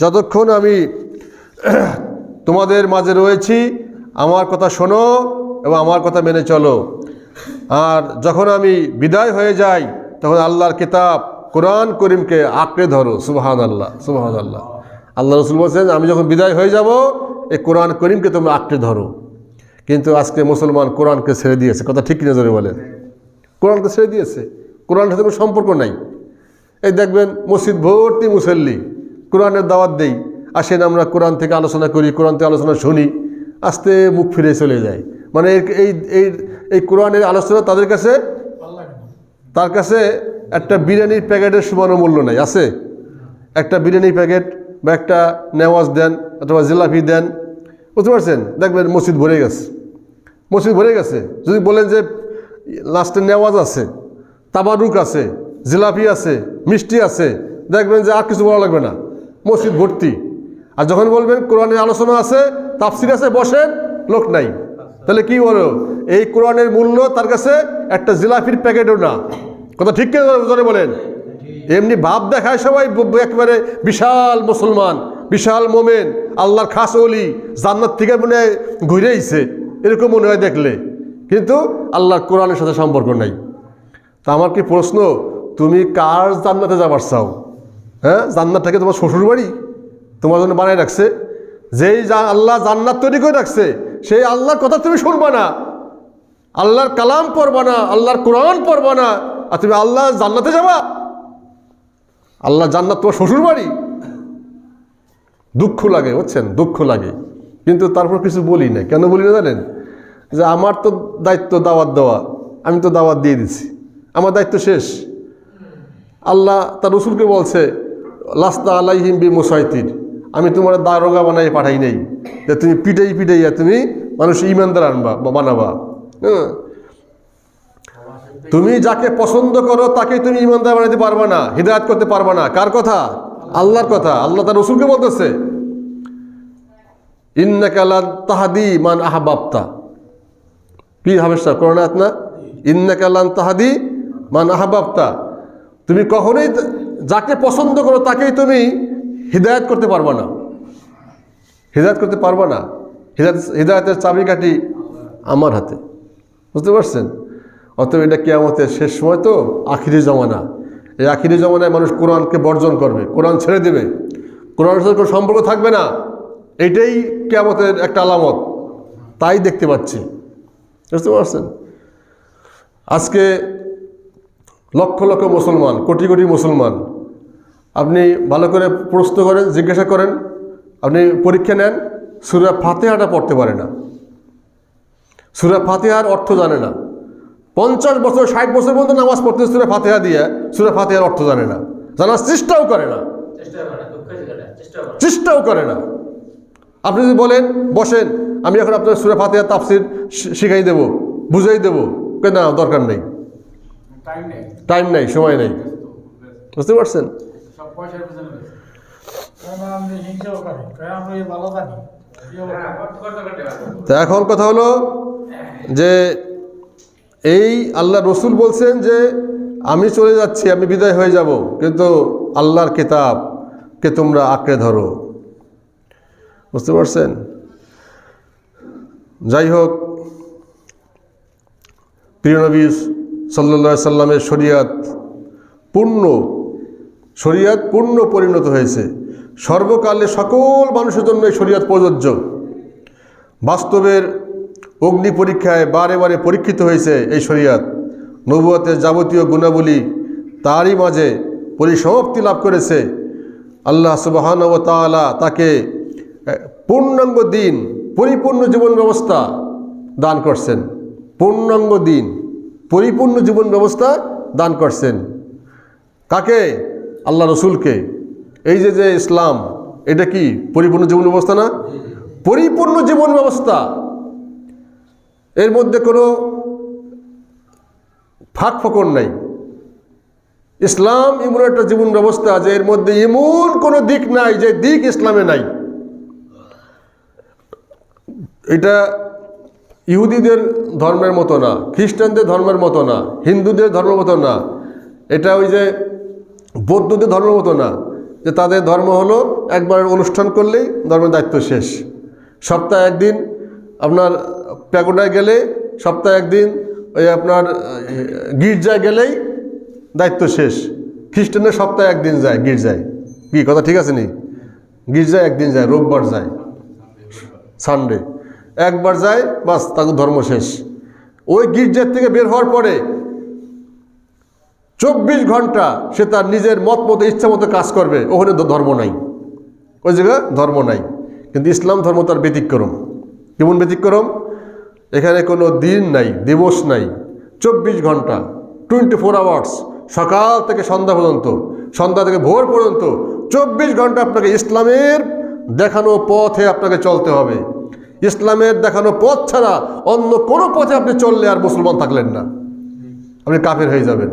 যতক্ষণ আমি তোমাদের মাঝে রয়েছি, আমার কথা শোনো এবং আমার কথা মেনে চলো। আর যখন আমি বিদায় হয়ে যাই, তখন আল্লাহর কিতাব কোরআন করিমকে আঁকড়ে ধরো। সুবহানাল্লাহ, সুবহানাল্লাহ। আল্লাহ রসুল বলছেন, আমি যখন বিদায় হয়ে যাব, এই কোরআন করিমকে তোমরা আঁকড়ে ধরো। কিন্তু আজকে মুসলমান কোরআনকে ছেড়ে দিয়েছে, কথা ঠিক কিনা জোরে বলেন? কোরআনকে ছেড়ে দিয়েছে, কোরআনের সাথে কোনো সম্পর্ক নাই। এই দেখবেন মসজিদ ভর্তি মুসল্লি, কোরআনের দাওয়াত দেই, আসেন আমরা কোরআন থেকে আলোচনা করি, কোরআন থেকে আলোচনা শুনি, আস্তে মুখ ফিরে চলে যায়। মানে এই এই এই কোরআনের আলোচনা তার কাছে একটা বিরিয়ানির প্যাকেটের সমান মূল্য নাই। আছে একটা বিরিয়ানির প্যাকেট বা একটা নেওয়াজ দেন অথবা জিলাপি দেন, বুঝতে পারছেন? দেখবেন মসজিদ ভরে গেছে, মসজিদ ভরে গেছে। যদি বলেন যে লাস্টে নেওয়াজ আছে, তাবারুক আছে, জিলাপি আছে, মিষ্টি আছে, দেখবেন যে আর কিছু বলা লাগবে না, মসজিদ ভর্তি। আর যখন বলবেন কোরআনের আলোচনা আছে, তাফসির আছে, বসেন, লোক নাই। তাহলে কি বলো? এই কোরআনের মূল্য তার কাছে একটা জিলাপির প্যাকেটও না। কথা ঠিক করে বলেন? এমনি ভাব দেখায় সবাই একেবারে বিশাল মুসলমান, বিশাল মোমেন, আল্লাহর খাস ওলি, জান্নাত থেকে মনে ঘুরে আইছে, এরকম মনে হয় দেখলে, কিন্তু আল্লাহর কোরআনের সাথে সম্পর্ক নাই। তা আমার কি প্রশ্ন, তুমি কার জান্নাতে যাবার চাও? হ্যাঁ, জান্নাতটাকে তোমার শ্বশুর বাড়ি তোমার জন্য বানায় রাখছে? যেই আল্লাহ জান্নাত তৈরি করে রাখছে, সেই আল্লাহর কথা তুমি শুনবা না, আল্লাহর কালাম পড়বা না, আল্লাহর কোরআন পড়বা না, আর তুমি আল্লাহ জান্নাতে যাবা? আল্লাহ জান্নাত তোমার শ্বশুর বাড়ি? দুঃখ লাগে, বুঝছেন? দুঃখ লাগে। কিন্তু তারপর কিছু বলি না। কেন বলি না জানেন? যে আমার তো দায়িত্ব দাওয়াত দেওয়া, আমি তো দাওয়াত দিয়ে দিছি, আমার দায়িত্ব শেষ। আল্লাহ তার রসুলকে বলছে, লাস্তা আলাইহিম বি মুসাইতির, আমি তোমার দারোগা বানাই পাঠাই নেই যে তুমি পিটাইয়া তুমি মানুষ ইমানদার আনবা বা বানাবা। হ্যাঁ, তুমি যাকে পছন্দ করো তাকে তুমি ইমানদার বানাতে পারবা না, হিদায়াত করতে পারবা না। কার কথা? আল্লাহর কথা। আল্লাহ তার রসুলকে বলতেছে, ইন্নাকা লা তাহদি মান আহবাবতা। কি হামেশা কোরআন আয়াত না? ইন্নাকা লা তাহদি মান আহবাবতা, তুমি কখনোই যাকে পছন্দ করো তাকেই তুমি হিদায়াত করতে পারবা না, হিদায়াত করতে পারবা না। হিদায়াতের চাবিকাঠি আমার হাতে, বুঝতে পারছেন? অতএব এটা কিয়ামতের শেষ সময়, তো আখিরি জমানা। এই আখিরি জমানায় মানুষ কোরআনকে বর্জন করবে, কোরআন ছেড়ে দেবে, কোরআনের সাথে কোনো সম্পর্ক থাকবে না। এইটাই কিয়ামতের একটা আলামত, তাই দেখতে পাচ্ছি, বুঝতে পারছেন? আজকে লক্ষ লক্ষ মুসলমান, কোটি কোটি মুসলমান, আপনি ভালো করে প্রশ্ন করেন, জিজ্ঞাসা করেন, আপনি পরীক্ষা নেন, সূরা ফাতিহাটা পড়তে পারে না, সূরা ফাতিহার অর্থ জানে না। 50 বছর 60 বছর পর্যন্ত নামাজ পড়তে সূরা ফাতিহা দিয়ে সূরা ফাতিহার অর্থ জানে না, জানার চেষ্টাও করে না, চেষ্টাও করে না। আপনি যদি বলেন বসেন, আমি এখন আপনার সূরা ফাতিহার তাফসীর শিখাই দেবো, বুঝাই দেবো, না দরকার নেই, টাইম নেই, সময় নেই, বুঝতে পারছেন? তা এখন কথা হলো যে এই আল্লাহ রসুল বলছেন যে আমি চলে যাচ্ছি, আমি বিদায় হয়ে যাব, কিন্তু আল্লাহর কিতাবকে তোমরা আঁকড়ে ধরো, বুঝতে পারছেন? যাই হোক, প্রিয় নবী সাল্লাল্লাহু আলাইহি সাল্লামের শরিয়াত পূর্ণ পরিণত হয়েছে। সর্বকালে সকল মানুষের জন্য এই শরিয়াত প্রযোজ্য। বাস্তবের অগ্নি পরীক্ষায় বারে বারে পরীক্ষিত হয়েছে এই শরীয়ত। নবুয়তের যাবতীয় গুণাবলী তারই মাঝে পরিসমাপ্তি লাভ করেছে। আল্লাহ সুবহানাহু ওয়া তাআলা তাকে পূর্ণাঙ্গ দিন, পরিপূর্ণ জীবন ব্যবস্থা দান করছেন। পূর্ণাঙ্গ দিন, পরিপূর্ণ জীবন ব্যবস্থা দান করছেন। কাকে? আল্লাহ রসুলকে। এই যে ইসলাম, এটা কি পরিপূর্ণ জীবন ব্যবস্থা না? পরিপূর্ণ জীবন ব্যবস্থা। এর মধ্যে কোনো ফাঁক ফোকর নাই। ইসলাম এমন একটা জীবন ব্যবস্থা যে এর মধ্যে এমন কোনো দিক নাই যে দিক ইসলামে নাই। এটা ইহুদিদের ধর্মের মতো না, খ্রিস্টানদের ধর্মের মতো না, হিন্দুদের ধর্মের মতো না, এটা ওই যে বৌদ্ধদের ধর্মের মতো না যে তাদের ধর্ম হলো একবার অনুষ্ঠান করলেই ধর্মের দায়িত্ব শেষ। সপ্তাহে একদিন আপনার প্যাগোডায় গেলে, সপ্তাহে একদিন ওই আপনার গির্জায় গেলেই দায়িত্ব শেষ। খ্রিস্টানের সপ্তাহে একদিন যায় গির্জায়। কি কথা ঠিক আছে নি? গির্জায় একদিন যায়, রোববার যায়, সানডে একবার যায়, বাস তাকে ধর্ম শেষ। ওই গির্জার থেকে বের হওয়ার পরে 24 ঘন্টা সে তার নিজের মত মতো ইচ্ছা মতো কাজ করবে। ওখানে ধর্ম নাই, ওই জায়গায় ধর্ম নাই। কিন্তু ইসলাম ধর্ম তার ব্যতিক্রম। কেমন ব্যতিক্রম? এখানে কোনো দিন নাই, দিবস নাই, 24 ঘন্টা, 24 আওয়ার্স, সকাল থেকে সন্ধ্যা পর্যন্ত, সন্ধ্যা থেকে ভোর পর্যন্ত 24 ঘন্টা আপনাকে ইসলামের দেখানো পথে আপনাকে চলতে হবে। ইসলামের দেখানো পথ ছাড়া অন্য কোনো পথে আপনি চললে আর মুসলমান থাকলেন না, আপনি কাফের হয়ে যাবেন।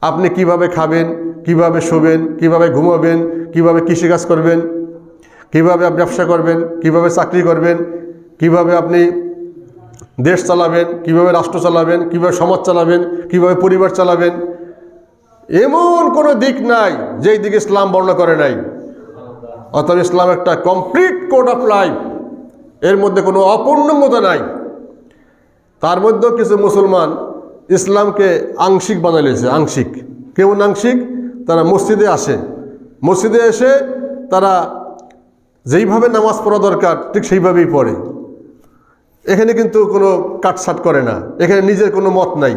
আপনি কিভাবে খাবেন, কিভাবে শোবেন, কিভাবে ঘুমাবেন, কিভাবে কৃষিকাজ করবেন, কিভাবে আপনি ব্যবসা করবেন, কিভাবে চাকরি করবেন, কিভাবে আপনি দেশ চালাবেন, কিভাবে রাষ্ট্র চালাবেন, কিভাবে সমাজ চালাবেন, কিভাবে পরিবার চালাবেন, এমন কোনো দিক নাই যেই দিকে ইসলাম বর্ণনা করে নাই। অর্থাৎ ইসলাম একটা কমপ্লিট কোড অফ লাইফ, এর মধ্যে কোনো অপূর্ণতা নাই। তার মধ্যেও কিছু মুসলমান ইসলামকে আংশিক বানাইছে। আংশিক কেমন আংশিক? তারা মসজিদে আসে, মসজিদে এসে তারা যেইভাবে নামাজ পড়া দরকার ঠিক সেইভাবেই পড়ে। এখানে কিন্তু কোনো কাটছাট করে না, এখানে নিজের কোনো মত নাই।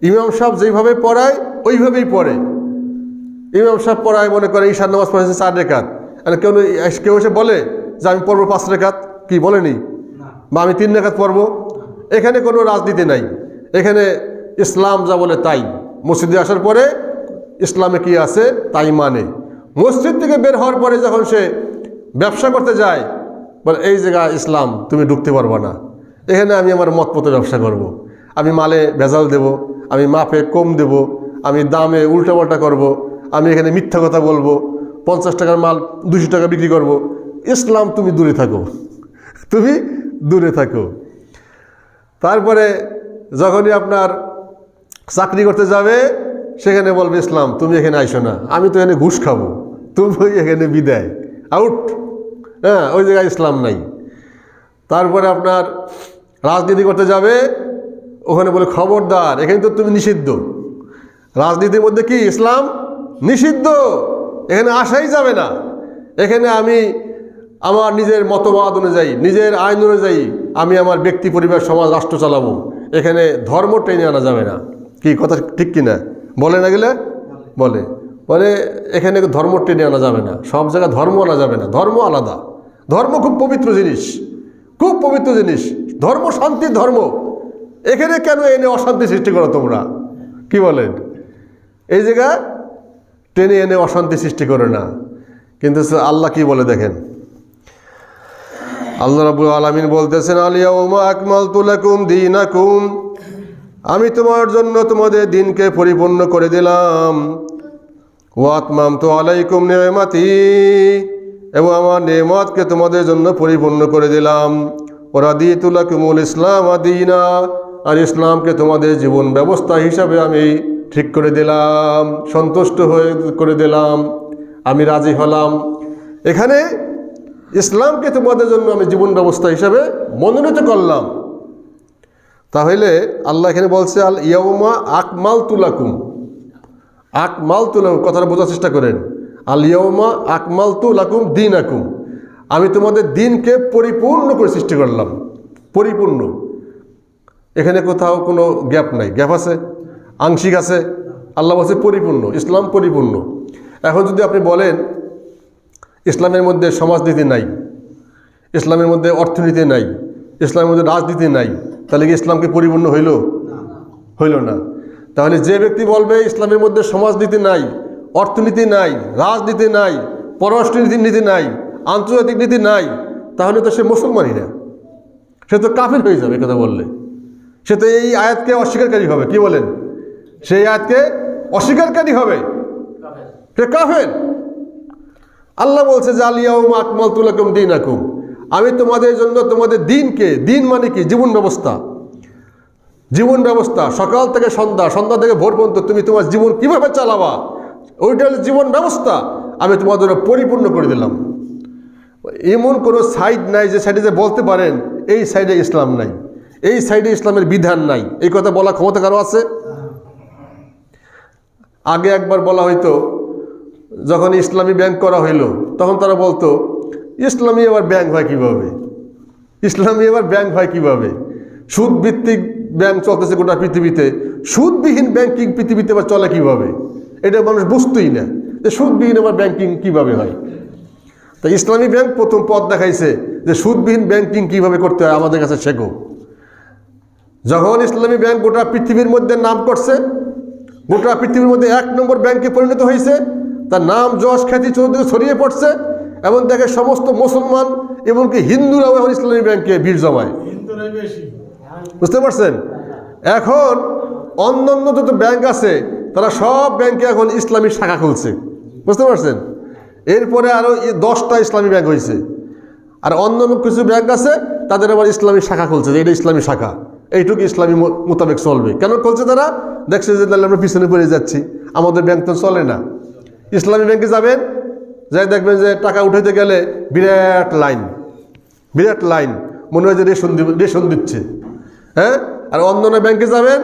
ইমাম সাহেব যেইভাবে পড়ায় ওইভাবেই পড়ে। ইমাম সাহেব পড়ায়, মনে করে ঈশার নামাজ পড়েছে 4 রেকাত, আর কেউ এসে বলে যে আমি পড়বো 5 রেকাত, কি বলেনি, বা আমি 3 রেকাত পড়বো। এখানে কোনো রাজনীতি নাই, এখানে ইসলাম যা বলে তাই। মসজিদে আসার পরে ইসলামে কি আছে তাই মানে। মসজিদ থেকে বের হওয়ার পরে যখন সে ব্যবসা করতে যায়, বলে এই জায়গা ইসলাম তুমি ঢুকতে পারবা না, এখানে আমি আমার মত মতো ব্যবসা করব। আমি মালে ভেজাল দেব, আমি মাপে কম দেব, আমি দামে উল্টাপাল্টা করব, আমি এখানে মিথ্যা কথা বলবো, 50 টাকার মাল 200 টাকা বিক্রি করব। ইসলাম তুমি দূরে থাকো, তুমি দূরে থাকো। তারপরে যখনই আপনার চাকরি করতে যাবে সেখানে বলবে ইসলাম তুমি এখানে আইসো না, আমি তো এখানে ঘুষ খাবো, তুমি এখানে বিদায়, আউট। হ্যাঁ, ওই জায়গায় ইসলাম নাই। তারপরে আপনার রাজনীতি করতে যাবে, ওখানে বলে খবরদার এখানে তো তুমি নিষিদ্ধ। রাজনীতির মধ্যে কি ইসলাম নিষিদ্ধ, এখানে আসাই যাবে না। এখানে আমি আমার নিজের মতবাদ অনুযায়ী, নিজের আইন অনুযায়ী আমি আমার ব্যক্তি, পরিবার, সমাজ, রাষ্ট্র চালাবো। এখানে ধর্ম টেনে আনা যাবে না। কি কথা ঠিক কিনা? বলে না গেলে বলে বলে এখানে ধর্ম টেনে আনা যাবে না, সব জায়গায় ধর্ম আনা যাবে না, ধর্ম আলাদা। ধর্ম খুব পবিত্র জিনিস, খুব পবিত্র জিনিস। ধর্ম শান্তির ধর্ম। এখানে কেন এনে অশান্তি সৃষ্টি করো তোমরা? কি বলেন? এই জায়গা টেনে এনে অশান্তি সৃষ্টি করে না। কিন্তু আল্লাহ কি বলে দেখেন, আল্লাহ রাব্বুল আলামিন বলতেছেন, আল-ইয়াওমা আকমালতু লাকুম দীনাকুম, আমি তোমার জন্য তোমাদের দিনকে পরিপূর্ণ করে দিলাম। ওয়া আতমামতু আলাইকুম নি'মাতি, এবং আমার নেয়ামতকে তোমাদের জন্য পরিপূর্ণ করে দিলাম। ওয়া রাদিতু লাকুমুল ইসলাম দীনা, আর ইসলামকে তোমাদের জীবন ব্যবস্থা হিসাবে আমি ঠিক করে দিলাম, সন্তুষ্ট হয়ে করে দিলাম, আমি রাজি হলাম। এখানে ইসলামকে তোমাদের জন্য আমি জীবন ব্যবস্থা হিসাবে মনোনীত করলাম। তাহলে আল্লাহ এখানে বলছে আল ইয়াউমা আকমালতু লাকুম, আকমালতু লাকুম, কথাটা বোঝার চেষ্টা করেন। আল ইয়াউমা আকমালতু লাকুম দীনাকুম, আমি তোমাদের দিনকে পরিপূর্ণ করে সৃষ্টি করলাম, পরিপূর্ণ। এখানে কোথাও কোনো গ্যাপ নাই। গ্যাপ আছে? আংশিক আছে? আল্লাহ বলছে পরিপূর্ণ, ইসলাম পরিপূর্ণ। এখন যদি আপনি বলেন ইসলামের মধ্যে সমাজনীতি নাই, ইসলামের মধ্যে অর্থনীতি নাই, ইসলামের মধ্যে রাজনীতি নাই, তাহলে কি ইসলামকে পরিপূর্ণ হইল? হইল না। তাহলে যে ব্যক্তি বলবে ইসলামের মধ্যে সমাজনীতি নাই, অর্থনীতি নাই, রাজনীতি নাই, পররাষ্ট্র নীতি নাই, আন্তর্জাতিক নীতি নাই, তাহলে তো সে মুসলমানই না, সে তো কাফির হয়ে যাবে। কথা বললে সে তো এই আয়াতকে অস্বীকারী হবে। কি বলেন? সেই আয়াতকে অস্বীকারী হবে, সে কাফের। আল্লাহ বলছে যে আল-ইয়াউমা আকমালতু লাকুম দীনাকুম, আমি তোমাদের জন্য তোমাদের দিনকে, দিন মানে কি? জীবন ব্যবস্থা। জীবন ব্যবস্থা, সকাল থেকে সন্ধ্যা, সন্ধ্যা থেকে ভোর পর্যন্ত তুমি তোমার জীবন কিভাবে চালাবা, ওইটা হলো জীবন ব্যবস্থা, আমি তোমাদের পরিপূর্ণ করে দিলাম। এমন কোনো সাইড নাই যে সাইডে যে বলতে পারেন এই সাইডে ইসলাম নাই, এই সাইডে ইসলামের বিধান নাই। এই কথা বলা ক্ষমতা কারো আছে? আগে একবার বলা হইতো, যখন ইসলামী ব্যাংক করা হইল, তখন তারা বলতো ইসলামী আবার ব্যাংক হয় কীভাবে, ইসলামী আবার ব্যাংক হয় কীভাবে? সুদ ভিত্তিক ব্যাংক চলতেছে গোটা পৃথিবীতে, সুদবিহীন ব্যাংকিং পৃথিবীতে আবার চলে কীভাবে? এটা মানুষ বুঝতোই না যে সুদবিহীন আবার ব্যাংকিং কীভাবে হয়। তাই ইসলামী ব্যাংক প্রথম পথ দেখাইছে যে সুদবিহীন ব্যাংকিং কীভাবে করতে হয়, আমাদের কাছে শেখো। যখন ইসলামী ব্যাংক গোটা পৃথিবীর মধ্যে নাম করছে, গোটা পৃথিবীর মধ্যে 1 নম্বর ব্যাংকে পরিণত হয়েছে, তার নাম যশ খ্যাতি চৌধুরী ছড়িয়ে পড়ছে, এবং দেখে সমস্ত মুসলমান এমনকি হিন্দুরাও এখন ইসলামী ব্যাংকে ভিড় জমায়। বুঝতে পারছেন? এখন অন্যান্য যত ব্যাংক আছে তারা সব ব্যাংকে এখন ইসলামী শাখা খুলছে। বুঝতে পারছেন? এরপরে আরও 10টা ইসলামী ব্যাংক হয়েছে, আর অন্যান্য কিছু ব্যাংক আছে তাদের আবার ইসলামী শাখা খুলছে, যে এটা ইসলামী শাখা, এইটুকু ইসলামী মোতাবেক চলবে। কেন খুলছে? তারা দেখছে যে তাহলে আমরা পিছনে পড়ে যাচ্ছি, আমাদের ব্যাংক তো চলে না। ইসলামী ব্যাংকে যাবেন, যাই দেখবেন যে টাকা উঠাইতে গেলে বিরাট লাইন, বিরাট লাইন, মনে হয় যে রেশন দিচ্ছে। হ্যাঁ, আর অন্যান্য ব্যাংকে যাবেন,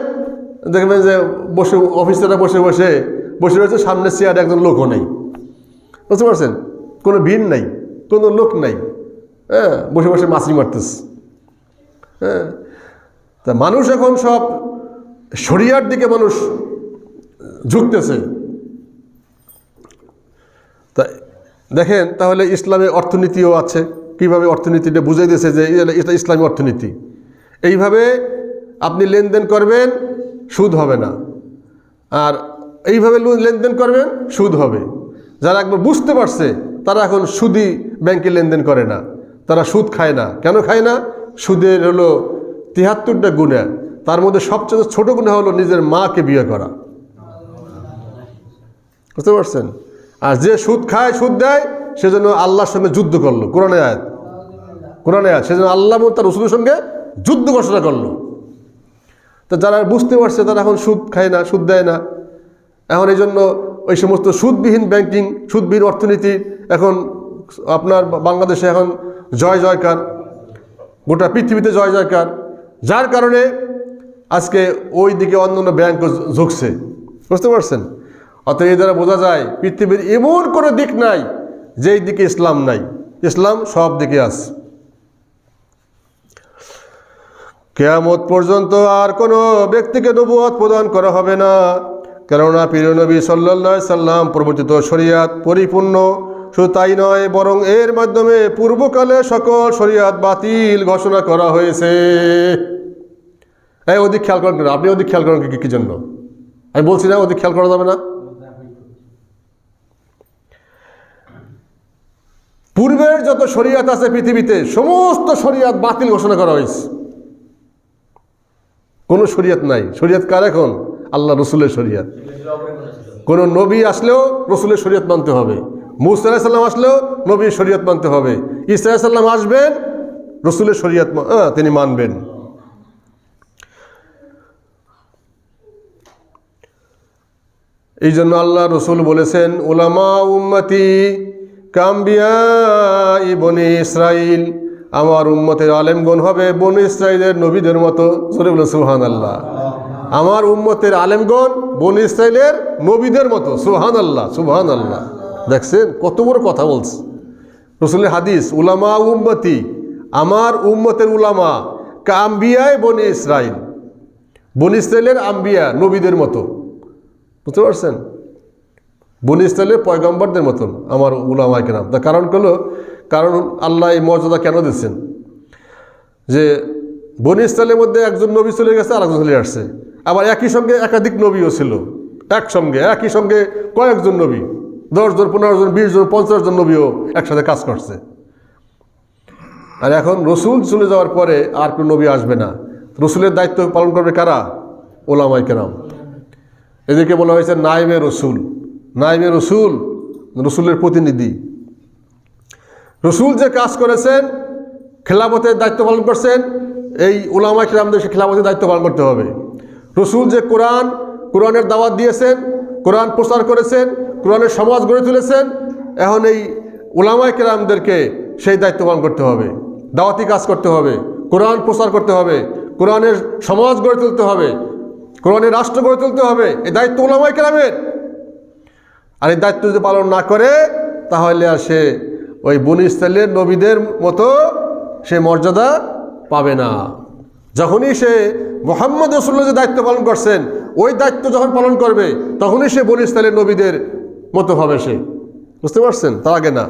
দেখবেন যে বসে অফিসাররা বসে বসে বসে রয়েছে, সামনে চেয়ারে একজন লোকও নেই। বুঝতে পারছেন? কোনো ভিড় নাই, কোনো লোক নাই, হ্যাঁ, বসে বসে মাছি মারতেছে। হ্যাঁ, তা মানুষ এখন সব শরিয়ার দিকে মানুষ ঝুঁকতেছে। তা দেখেন, তাহলে ইসলামের অর্থনীতিও আছে। কিভাবে অর্থনীতিটা বুঝাই দিয়েছে যে এটা ইসলামী অর্থনীতি। এইভাবে আপনি লেনদেন করবেন, সুদ হবে না, আর এইভাবে লেনদেন করবেন, সুদ হবে। যারা একবার বুঝতে পারছে তারা এখন সুদি ব্যাংকে লেনদেন করে না, তারা সুদ খায় না। কেন খায় না? সুদের হলো 73টা গুনাহ, তার মধ্যে সবচেয়ে ছোট গুনাহ হলো নিজের মাকে বিয়ে করা। বুঝতে পারছেন? আর যে সুদ খায়, সুদ দেয়, সেজন্য আল্লাহর সঙ্গে যুদ্ধ করলো। কোরআনে আয়াত, কোরআনে আয়াত, সেজন্য আল্লাহ তার রাসূলের সঙ্গে যুদ্ধ ঘোষণা করলো। তো যারা বুঝতে পারছে তারা এখন সুদ খায় না, সুদ দেয় না। এখন এই জন্য ওই সমস্ত সুদবিহীন ব্যাংকিং, সুদবিহীন অর্থনীতি এখন আপনার বাংলাদেশে এখন জয় জয়কার, গোটা পৃথিবীতে জয় জয়কার। যার কারণে আজকে ওই দিকে অন্যান্য ব্যাংকও ঝুঁকছে। বুঝতে পারছেন? অতএব এই দ্বারা বোঝা যায় পৃথিবীর এমন কোনো দিক নাই যেই দিকে ইসলাম নাই, ইসলাম সব দিকে আছে। কিয়ামত পর্যন্ত আর কোনো ব্যক্তিকে নবুয়ত প্রদান করা হবে না, কেননা প্রিয় নবী সাল্লাল্লাহু আলাইহি সাল্লাম প্রবর্তিত শরিয়াত পরিপূর্ণ। শুধু তাই নয়, বরং এর মাধ্যমে পূর্বকালে সকল শরিয়াত বাতিল ঘোষণা করা হয়েছে। এই ওদিক খেয়াল করেন, আপনি ওদিক খেয়াল করেন কি জন্য? আমি বলছি না ওদিক খেয়াল করা যাবে না। পূর্বের যত শরিয়াত আছে পৃথিবীতে সমস্ত শরিয়াত বাতিল ঘোষণা করা হয়েছে, কোনো শরিয়াত নাই। শরিয়াত কার এখন? আল্লাহ রসুলের শরিয়াত। কোনো নবী আসলেও রসুলের শরিয়াত মানতে হবে। মুসা আলাইহিস সালাম আসলেও নবীর শরিয়াত মানতে হবে। ঈসা আলাইহিস সালাম আসবেন, রসুলের শরিয়াত তিনি মানবেন। এই জন্য আল্লাহ রসুল বলেছেন, উলামা উম্মতি কাম্বিয়া বনি ইসরাইল, আমার উম্মতের আলেমগণ হবে বনি ইসরাইলের নবীদের মতো। জোরে বলে সুবহানাল্লাহ। আমার উম্মতের আলেমগণ বনি ইসরাইলের নবীদের মতো। সুবহানাল্লাহ, সুবহানাল্লাহ। দেখছেন কত বড় কথা বলছে, রসুলের হাদিস, উলামা উম্মতি, আমার উম্মতের উলামা কা আম্বিয়ায় বনি ইসরাইল, বনি ইসরাইলের আম্বিয়া নবীদের মতো। বুঝতে পারছেন? বনি ইসরাইলের পয়গম্বরদের মতন আমার উলামায়ে কেরাম। তার কারণ হলো, কারণ আল্লাহ এই মর্যাদা কেন দিচ্ছেন, যে বনি ইসরাইলের মধ্যে একজন নবী চলে গেছে, আর একজন চলে আসছে, আবার একই সঙ্গে একাধিক নবীও ছিল, একই সঙ্গে কয়েকজন নবী, 10 জন, 15 জন, 20 জন, 50 জন নবীও একসাথে কাজ করছে। আর এখন রসুল চলে যাওয়ার পরে আর কোনো নবী আসবে না, রসুলের দায়িত্ব পালন করবে কারা? ওলামায়ে কেরাম। এদেরকে বলা হয়েছে নায়েবে রসুল। নায়েবে রসুল, রসুলের প্রতিনিধি। রসুল যে কাজ করেছেন, খেলাফতের দায়িত্ব পালন করছেন, এই ওলামায়ে কেরামদের সে খেলাফতের দায়িত্ব পালন করতে হবে। রসুল যে কোরআনের দাওয়াত দিয়েছেন, কোরআন প্রচার করেছেন, কোরআনের সমাজ গড়ে তুলেছেন, এখন এই ওলামায়ে কেরামদেরকে সেই দায়িত্ব পালন করতে হবে, দাওয়াতি কাজ করতে হবে, কোরআন প্রচার করতে হবে, কোরআনের সমাজ গড়ে তুলতে হবে, কোরআনের রাষ্ট্র গড়ে তুলতে হবে। এই দায়িত্ব ওলামায়ে কেরামের। আর এই দায়িত্ব যদি পালন না করে, তাহলে আর সে ওই বনি ইসরাইলের নবীদের মতো সে মর্যাদা পাবে না। যখনই সে মুহাম্মদ রাসূলুল্লাহ যে দায়িত্ব পালন করছেন, ওই দায়িত্ব যখন পালন করবে, তখনই সে বনি ইসরাইলের নবীদের মতো হবে সে। বুঝতে পারছেন? তার আগে না।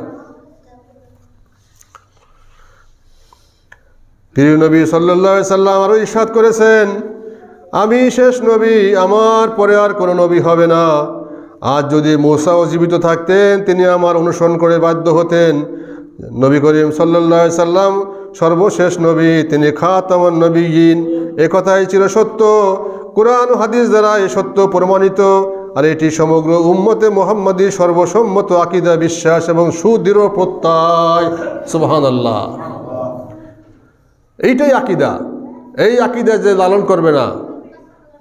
প্রিয় নবী সাল্লাল্লাহু আলাইহি সাল্লাম আরও ইরশাদ করেছেন, আমি শেষ নবী, আমার পরে আর কোনো নবী হবে না। আজ যদি মূসাও জীবিত থাকতেন, তিনি আমার অনুসরণ করে বাধ্য হতেন। নবী করিম সাল্লাল্লাহু আলাইহি সাল্লাম সর্বশেষ নবী, তিনি খাতামুন নবিয়্যিন। এ কথাই চির সত্য, কোরআন ও হাদিস দ্বারা এ সত্য প্রমাণিত। আর এটি সমগ্র উম্মতে মুহাম্মাদীর সর্বসম্মত আকীদা, বিশ্বাস এবং সুদৃঢ় প্রত্যয়। সুবহানাল্লাহ। এইটাই আকীদা। এই আকীদা যে লালন করবে না,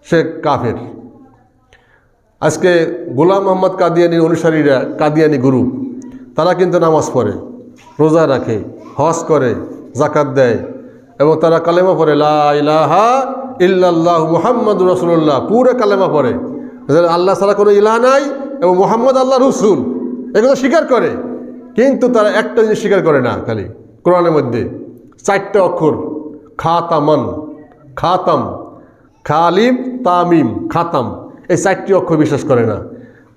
সে কাফের। আজকে গোলাম মোহাম্মদ কাদিয়ানির অনুসারীরা, কাদিয়ানি গুরু, তারা কিন্তু নামাজ পড়ে, রোজা রাখে, হজ করে, যাকাত দেয়, এবং তারা কালেমা পড়ে, লা ইলাহা ইল্লাল্লাহু মুহাম্মাদুর রাসূলুল্লাহ, পুরো কালেমা পড়ে, আল্লাহ ছাড়া কোনো ইলাহ নাই এবং মুহাম্মদ আল্লাহর রাসূল, এগুলো স্বীকার করে। কিন্তু তারা একটা জিনিস স্বীকার করে না, খালি কোরআনের মধ্যে 4টা অক্ষর, খাতামান, খাতাম, খালিম তামিম, খাতাম, এই 4টি অক্ষর বিশ্বাস করে না।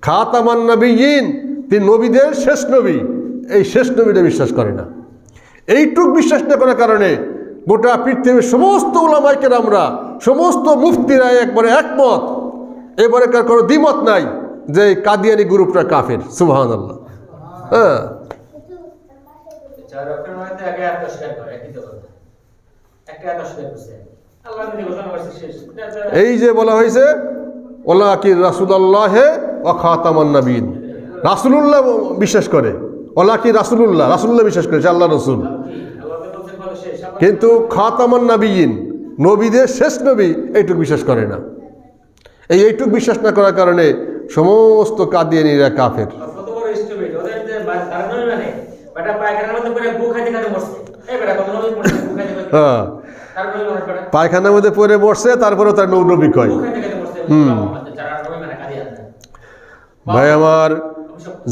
খাতামান নবিয়্যিন, তিনি নবীদের শেষ নবী, এই শেষ নবীটা বিশ্বাস করে না। এইটুক বিশ্বাস না করার কারণে গোটা পৃথিবীর সমস্ত উলামায়ে কেরামরা, সমস্ত মুফতিরা একবারে একমত, এবারে কার কোনো দ্বিমত নাই যে কাদিয়ানি গ্রুপটা কাফের। সুবহানাল্লাহ। হ্যাঁ, এই যে বলা হয়েছে ওলা কি রাসূলুল্লাহ ওয়া খাতামান নবিয়্যিন, রাসূলুল্লাহ বিশ্বাস করে, ওলা কি রাসূলুল্লাহ, রাসূলুল্লাহ বিশ্বাস করে আল্লাহ রাসূল, কিন্তু খাতামান নবিয়্যিন, নবীদের শেষ নবী, এইটুকু বিশ্বাস করে না। এইটুকু বিশ্বাস না করার কারণে সমস্ত কাদিয়ানিরা কাফের। হ্যাঁ, পায়খানার মধ্যে পড়ে বসছে, তারপরে তার নবী কয়। ভাই আমার,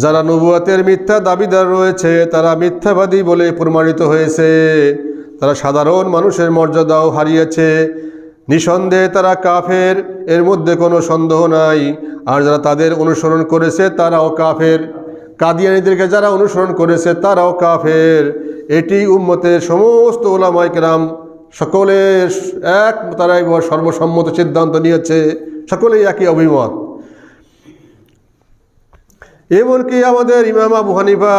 যারা নবুয়তের মিথ্যা দাবিদার রয়েছে, তারা মিথ্যাবাদী বলে প্রমাণিত হয়েছে। তারা সাধারণ মানুষের মর্যাদাও হারিয়েছে। নিঃসন্দেহে তারা কাফের, এর মধ্যে কোনো সন্দেহ নাই। আর যারা তাদের অনুসরণ করেছে তারাও কাফের। কাদিয়ানীদেরকে যারা অনুসরণ করেছে তারাও কাফের। এটি উম্মতের সমস্ত উলামায়ে কেরাম সকলের এক, তারাই সর্বসম্মত সিদ্ধান্ত নিয়েছে, সকলেই একই অভিমত। এমনকি আমাদের ইমাম আবু হানিফা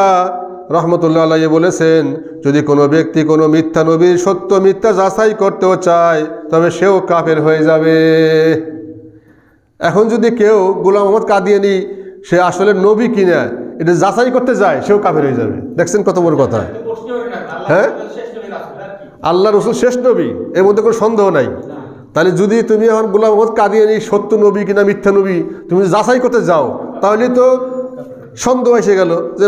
রহমতুল্লাহ আলাইহি বলেছেন, যদি কোনো ব্যক্তি কোনো মিথ্যা নবীর সত্য মিথ্যা যাচাই করতেও চায়, তবে সেও কাফের হয়ে যাবে। এখন যদি কেউ গোলাম মোহাম্মদ কাদিয়ানী সে আসলে নবী কিনা এটা যাচাই করতে যায়, সেও কাফের হয়ে যাবে। দেখছেন কত বড় কথা? হ্যাঁ, আল্লাহ রসুল শেষ নবী, এর মধ্যে কোনো সন্দেহ নাই। তাহলে যদি তুমি এখন গোলাম মোহাম্মদ কাদিয়ানী সত্য নবী কিনা মিথ্যা নবী তুমি যাচাই করতে যাও, তাহলে তো সন্দেহ এসে গেল যে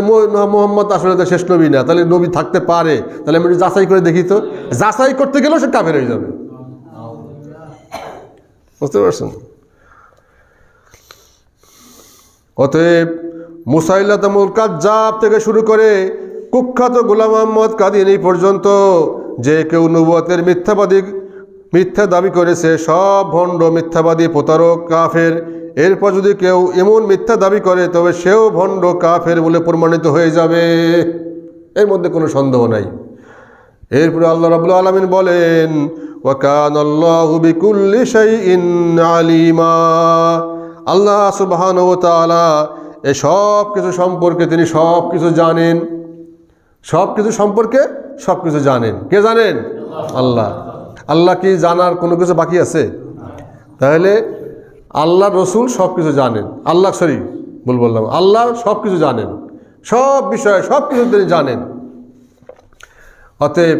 মোহাম্মদ আসলে তো শেষ নবী না, তাহলে নবী থাকতে পারে, তাহলে আমি যাচাই করে দেখি। তো যাচাই করতে গেলেও সে কাফের হয়ে যাবে। বুঝতে পারছেন? অতএব মুসাইলাতুল কাযযাব থেকে শুরু করে কুখ্যাত গোলাম মোহাম্মদ কাদিয়ানী পর্যন্ত যে কেউ নবুয়তের মিথ্যা দাবি করেছে, সব ভণ্ড, মিথ্যাবাদী, প্রতারক, কাফের। এরপর যদি কেউ এমন মিথ্যা দাবি করে তবে সেও ভণ্ড, কাফের বলে প্রমাণিত হয়ে যাবে, এর মধ্যে কোনো সন্দেহ নাই। এরপরে আল্লাহ রাব্বুল আলামিন বলেন, ওয়া কানাল্লাহু বিকুল্লি শাইইন আলিমা। আল্লাহ সুবহানাহু ওয়া তাআলা এই সব কিছু সম্পর্কে তিনি সব কিছু জানেন, সব কিছু সম্পর্কে সব কিছু জানেন। কে জানেন? আল্লাহ। আল্লাহ কি জানার কোনো কিছু বাকি আছে? তাহলে আল্লাহ রসুল সব কিছু জানেন। আল্লাহ বললাম আল্লাহ সব কিছু জানেন, সব বিষয়ে সব কিছু তিনি জানেন। অতএব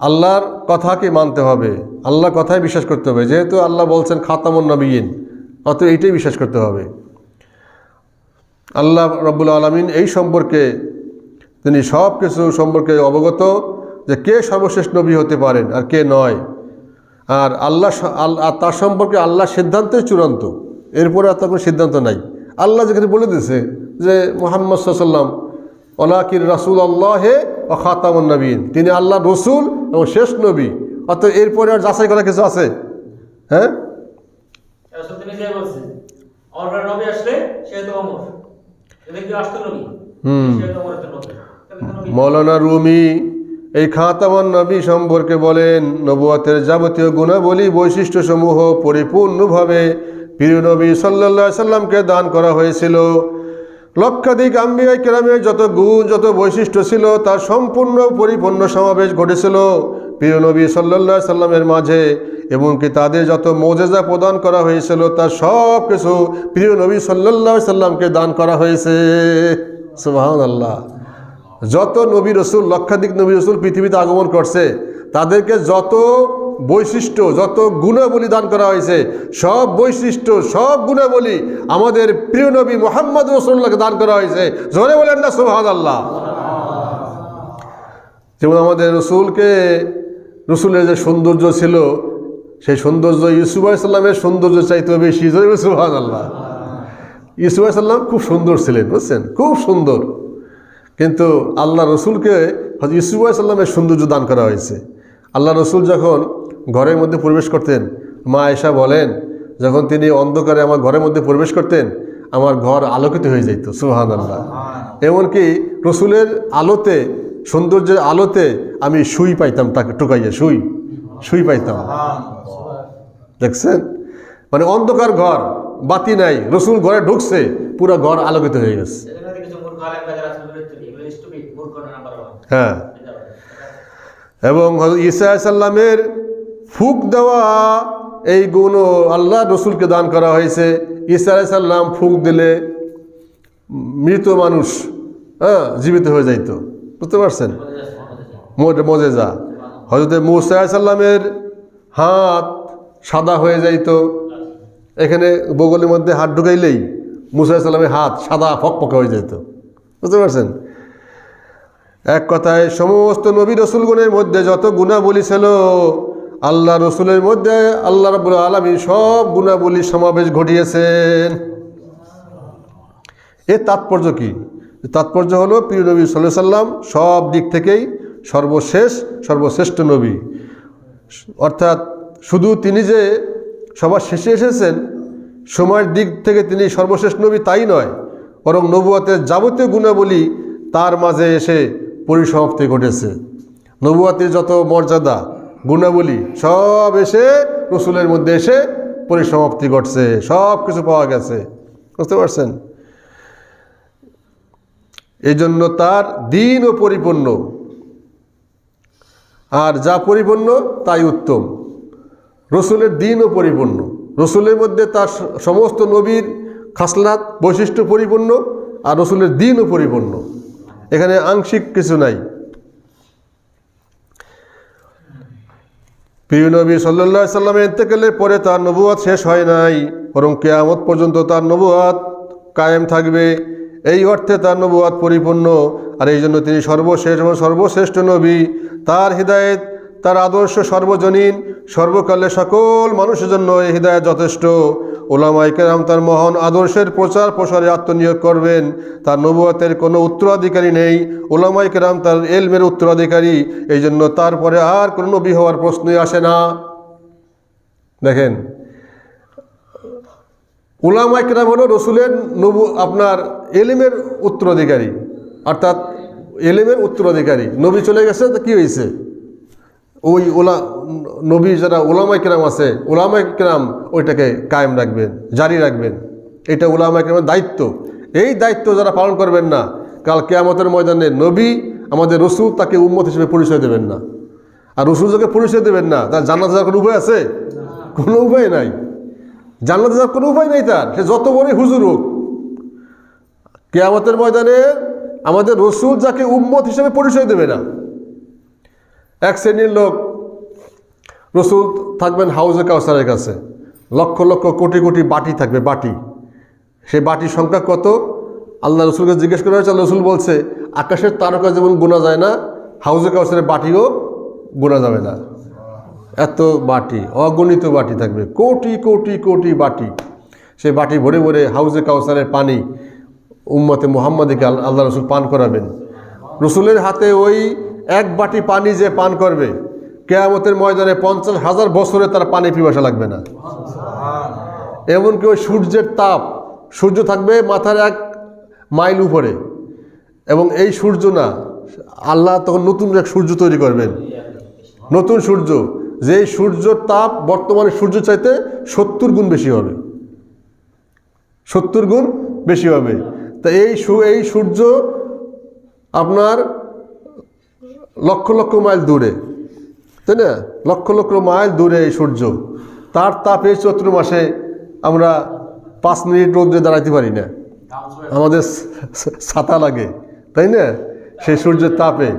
আল্লাহর কথাকে মানতে হবে, আল্লাহর কথায় বিশ্বাস করতে হবে। যেহেতু আল্লাহ বলছেন খাতামুন নবিয়্যিন, অতএব এইটাই বিশ্বাস করতে হবে। আল্লাহ রাব্বুল আলামিন এই সম্পর্কে তিনি সব কিছু সম্পর্কে অবগত, যে কে সর্বশ্রেষ্ঠ নবী হতে পারেন আর কে নয়। আর আল্লাহ তার সম্পর্কে আল্লাহর সিদ্ধান্তই চূড়ান্ত, এরপরে আর তার কোনো সিদ্ধান্ত নাই। আল্লাহ যেখানে বলে দিয়েছে যে মুহাম্মদ সাল্লাল্লাহু আলাইহি ওয়াসাল্লাম ওয়ালাকিন রাসূলুল্লাহি ওয়া খাতামুন নবিয়্যিন, তিনি আল্লাহর রসুল এবং শেষ নবী। অতএব এরপরে আর যাচাই করা কিছু আছে? হ্যাঁ, মৌলানা রুমি এই খাতামুন নবী সম্পর্কে বলেন, নবুয়তের যাবতীয় গুণাবলী, বৈশিষ্ট্যসমূহ পরিপূর্ণভাবে প্রিয় নবী সাল্লাল্লাহু আলাইহি সাল্লামকে দান করা হয়েছিল। লক্ষাধিক আম্বিয়া কেরামের যত গুণ, যত বৈশিষ্ট্য ছিল, তার সম্পূর্ণ পরিপূর্ণ সমাবেশ ঘটেছিল প্রিয় নবী সাল্লাল্লাহু আলাইহি সাল্লামের মাঝে। এমনকি তাদের যত মুজিজা প্রদান করা হয়েছিল, তার সব কিছু প্রিয় নবী সাল্লাল্লাহু আলাইহি সাল্লামকে দান করা হয়েছে। সুবহানাল্লাহ। যত নবী রসুল, লক্ষাধিক নবী রসুল পৃথিবীতে আগমন করছে, তাদেরকে যত বৈশিষ্ট্য, যত গুণাবলী দান করা হয়েছে, সব বৈশিষ্ট্য, সব গুণাবলী আমাদের প্রিয় নবী মুহাম্মদ রাসূলুল্লাহকে দান করা হয়েছে। জোরে বলেন না সুবহানাল্লাহ। যেমন আমাদের রসুলের যে সৌন্দর্য ছিল, সেই সৌন্দর্য ইউসুফ আলাইহিস সালামের সৌন্দর্য চাইতে বেশি। জোরে বলেন সুবহানাল্লাহ। ইউসুফ আলাইহিস সালাম খুব সুন্দর ছিলেন, বুঝছেন, খুব সুন্দর। কিন্তু আল্লাহ রসুলকে হযরত ইউসুফ আলাইহিস সালামের সৌন্দর্য দান করা হয়েছে। আল্লাহ রসুল যখন ঘরের মধ্যে প্রবেশ করতেন, মা আয়েশা বলেন, যখন তিনি অন্ধকারে আমার ঘরের মধ্যে প্রবেশ করতেন, আমার ঘর আলোকিত হয়ে যেত। সুবহানাল্লাহ। এমনকি রসুলের আলোতে, সৌন্দর্যের আলোতে আমি সুই পাইতাম, তাকে টুকাইয়া সুই পাইতাম। দেখছেন, মানে অন্ধকার ঘর, বাতি নাই, রসুল ঘরে ঢুকছে, পুরো ঘর আলোকিত হয়ে গেছে। হ্যাঁ, এবং ঈসা আলাইহিস সালামের ফুঁক দেওয়া এই গুণও আল্লাহ রসুলকে দান করা হয়েছে। ঈসা আলাইহিস সালাম ফুঁক দিলে মৃত মানুষ জীবিত হয়ে যাইত, বুঝতে পারছেন, মুজিজা। হযরত মূসা আলাইহিস সালামের হাত সাদা হয়ে যাইত, এখানে বগলের মধ্যে হাত ঢুকাইলেই মূসা আলাইহিস সালামের হাত সাদা ফকফকে হয়ে যেত, বুঝতে পারছেন। এক কথায় সমস্ত নবী রসুলগণের মধ্যে যত গুণাবলী ছিল, আল্লাহ রসুলের মধ্যে আল্লাহ রাব্বুল আলামিন সব গুণাবলী সমাবেশ ঘটিয়েছেন। এর তাৎপর্য কি? তাৎপর্য হলো প্রিয় নবী সাল্লাল্লাহু আলাইহি সাল্লাম সব দিক থেকেই সর্বশ্রেষ্ঠ নবী। অর্থাৎ শুধু তিনি যে সবার শেষে এসেছেন, সময়ের দিক থেকে তিনি সর্বশ্রেষ্ঠ নবী তাই নয়, বরং নবুয়তের যাবতীয় গুণাবলী তার মাঝে এসে পরিসমাপ্তি ঘটেছে। নবুয়তের যত মর্যাদা, গুণাবলী সব এসে রসুলের মধ্যে এসে পরিসমাপ্তি ঘটছে, সব কিছু পাওয়া গেছে, বুঝতে পারছেন। এই জন্য তার দ্বীনও পরিপূর্ণ, আর যা পরিপূর্ণ তাই উত্তম। রসুলের দ্বীনও পরিপূর্ণ, রসুলের মধ্যে তার সমস্ত নবীর খাসলাত, বৈশিষ্ট্য পরিপূর্ণ, আর রসুলের দ্বীনও পরিপূর্ণ, এখানে আংশিক কিছু নাই। প্রিয় নবী সাল্লাল্লাহু আলাইহি সাল্লামের ইন্তেকালের পরে তার নবুয়ত শেষ হয় নাই, বরং কিয়ামত পর্যন্ত তার নবুয়ত কায়েম থাকবে। এই অর্থে তার নবুয়ত পরিপূর্ণ, আর এই জন্য তিনি সর্বশেষ এবং সর্বশ্রেষ্ঠ নবী। তার হিদায়েত, তার আদর্শ সর্বজনীন, সর্বকালে সকল মানুষের জন্য এই হিদায়েত যথেষ্ট। ওলামায়ে কেরাম তার মহান আদর্শের প্রচার প্রসারে আত্মনিয়োগ করবেন। তার নবুয়তের কোনো উত্তরাধিকারী নেই, ওলামায়ে কেরাম তার ইলমের উত্তরাধিকারী, এই জন্য তারপরে আর কোনো নবী হওয়ার প্রশ্নই আসে না। দেখেন, উলামায়ে কেরাম হলো রসুলের আপনার ইলমের উত্তরাধিকারী, অর্থাৎ ইলমের উত্তরাধিকারী। নবী চলে গেছে তো কী হয়েছে? ওই নবী যারা উলামায়ে কেরাম আছে, উলামায়ে কেরাম ওইটাকে কায়েম রাখবেন, জারি রাখবেন। এটা উলামায়ে কেরামের দায়িত্ব। এই দায়িত্ব যারা পালন করবেন না, কাল কিয়ামতের ময়দানে নবী আমাদের রসুল তাকে উম্মত হিসেবে পরিচয় দেবেন না। আর রসুল যাকে পরিচয় দেবেন না, তার জান্নাতে যাওয়ার কোনো উপায় আছে? কোনো উপায় নাই। জান্নাতে যাওয়ার কোনো উপায় নেই তার, সে যত বড়ই হুজুর হোক। কিয়ামতের ময়দানে আমাদের রসুল যাকে উম্মত হিসেবে পরিচয় দেবে না। এক শ্রেণীর লোক, রসুল থাকবেন হাউজে কাউসারের কাছে, লক্ষ লক্ষ কোটি কোটি বাটি থাকবে, বাটি। সেই বাটির সংখ্যা কত? আল্লাহ রসুলকে জিজ্ঞেস করা হয়েছে, আল্লাহ রসুল বলছে আকাশের তারকা যেমন গোনা যায় না, হাউজে কাউসারের বাটিও গোনা যাবে না। এত বাটি, অগণিত বাটি থাকবে, কোটি কোটি কোটি বাটি। সেই বাটি ভরে ভরে হাউজে কাউসারের পানি উম্মতে মুহাম্মাদীকে আল্লাহ রসুল পান করাবেন। রসুলের হাতে ওই এক বাটি পানি যে পান করবে, কিয়ামতের ময়দানে 50,000 বছরে তার পানি পিপাসা লাগবে না। এমনকি ওই সূর্যের তাপ, সূর্য থাকবে মাথার 1 মাইল উপরে, এবং এই সূর্য না, আল্লাহ তখন নতুন এক সূর্য তৈরি করবেন, নতুন সূর্য, যেই সূর্যের তাপ বর্তমানে সূর্য চাইতে 70 গুণ বেশি হবে, 70 গুণ বেশি হবে। তা এই সূর্য আপনার লক্ষ লক্ষ মাইল দূরে, তাই না? লক্ষ লক্ষ মাইল দূরে এই সূর্য, তার তাপে চৈত্র মাসে আমরা 5 মিনিট রোদে দাঁড়াইতে পারি না, আমাদের ছাতা লাগে, তাই না? সেই সূর্যের তাপে।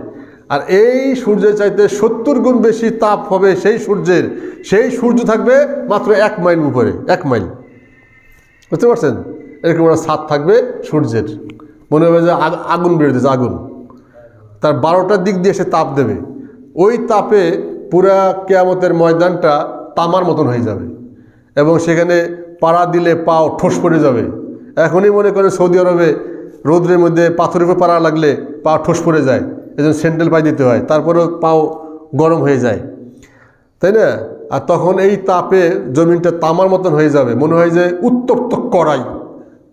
আর এই সূর্যের চাইতে 70 গুণ বেশি তাপ হবে সেই সূর্যের। সেই সূর্য থাকবে মাত্র 1 মাইল উপরে, 1 মাইল, বুঝতে পারছেন? এরকম একটা ছাদ থাকবে সূর্যের, মনে হবে যে আগুন বেরোতেছে, আগুন। তার 12টার দিক দিয়ে সে তাপ দেবে। ওই তাপে পুরা কিয়ামতের ময়দানটা তামার মতন হয়ে যাবে, এবং সেখানে পাড়া দিলে পাও ঠোস পড়ে যাবে। এখনই মনে করে সৌদি আরবে রোদ্রের মধ্যে পাথরের উপর পাড়া লাগলে পা ঠোস পড়ে যায়, এজন্য স্যান্ডেল পায়ে দিতে হয়, তারপরেও পাও গরম হয়ে যায়, তাই না? আর তখন এই তাপে জমিনটা তামার মতন হয়ে যাবে, মনে হয় যে উত্তপ্ত কড়াই।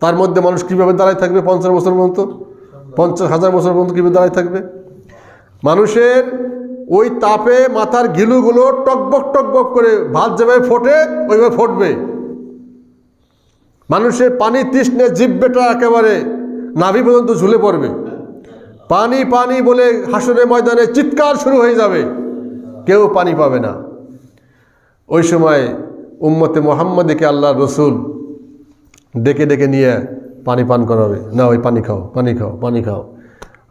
তার মধ্যে মানুষ কীভাবে দাঁড়ায় থাকবে 50 বছর পর্যন্ত, 50,000 বছর পর্যন্ত কীভাবে দাঁড়ায় থাকবে? মানুষের ওই তাপে মাথার ঘিলুগুলো টকবক টকবক করে ভাত যেভাবে ফোটে ওইভাবে ফুটবে। মানুষের পানি তৃষ্ণে জিহ্বাটা একেবারে নাভি পর্যন্ত ঝুলে পড়বে। পানি পানি বলে হাসরের ময়দানে চিৎকার শুরু হয়ে যাবে, কেউ পানি পাবে না। ওই সময় উম্মতে মুহাম্মাদীকে আল্লাহ রসুল ডেকে ডেকে নিয়ে পানি পান করাবে, না ওই পানি খাও, পানি খাও, পানি খাও।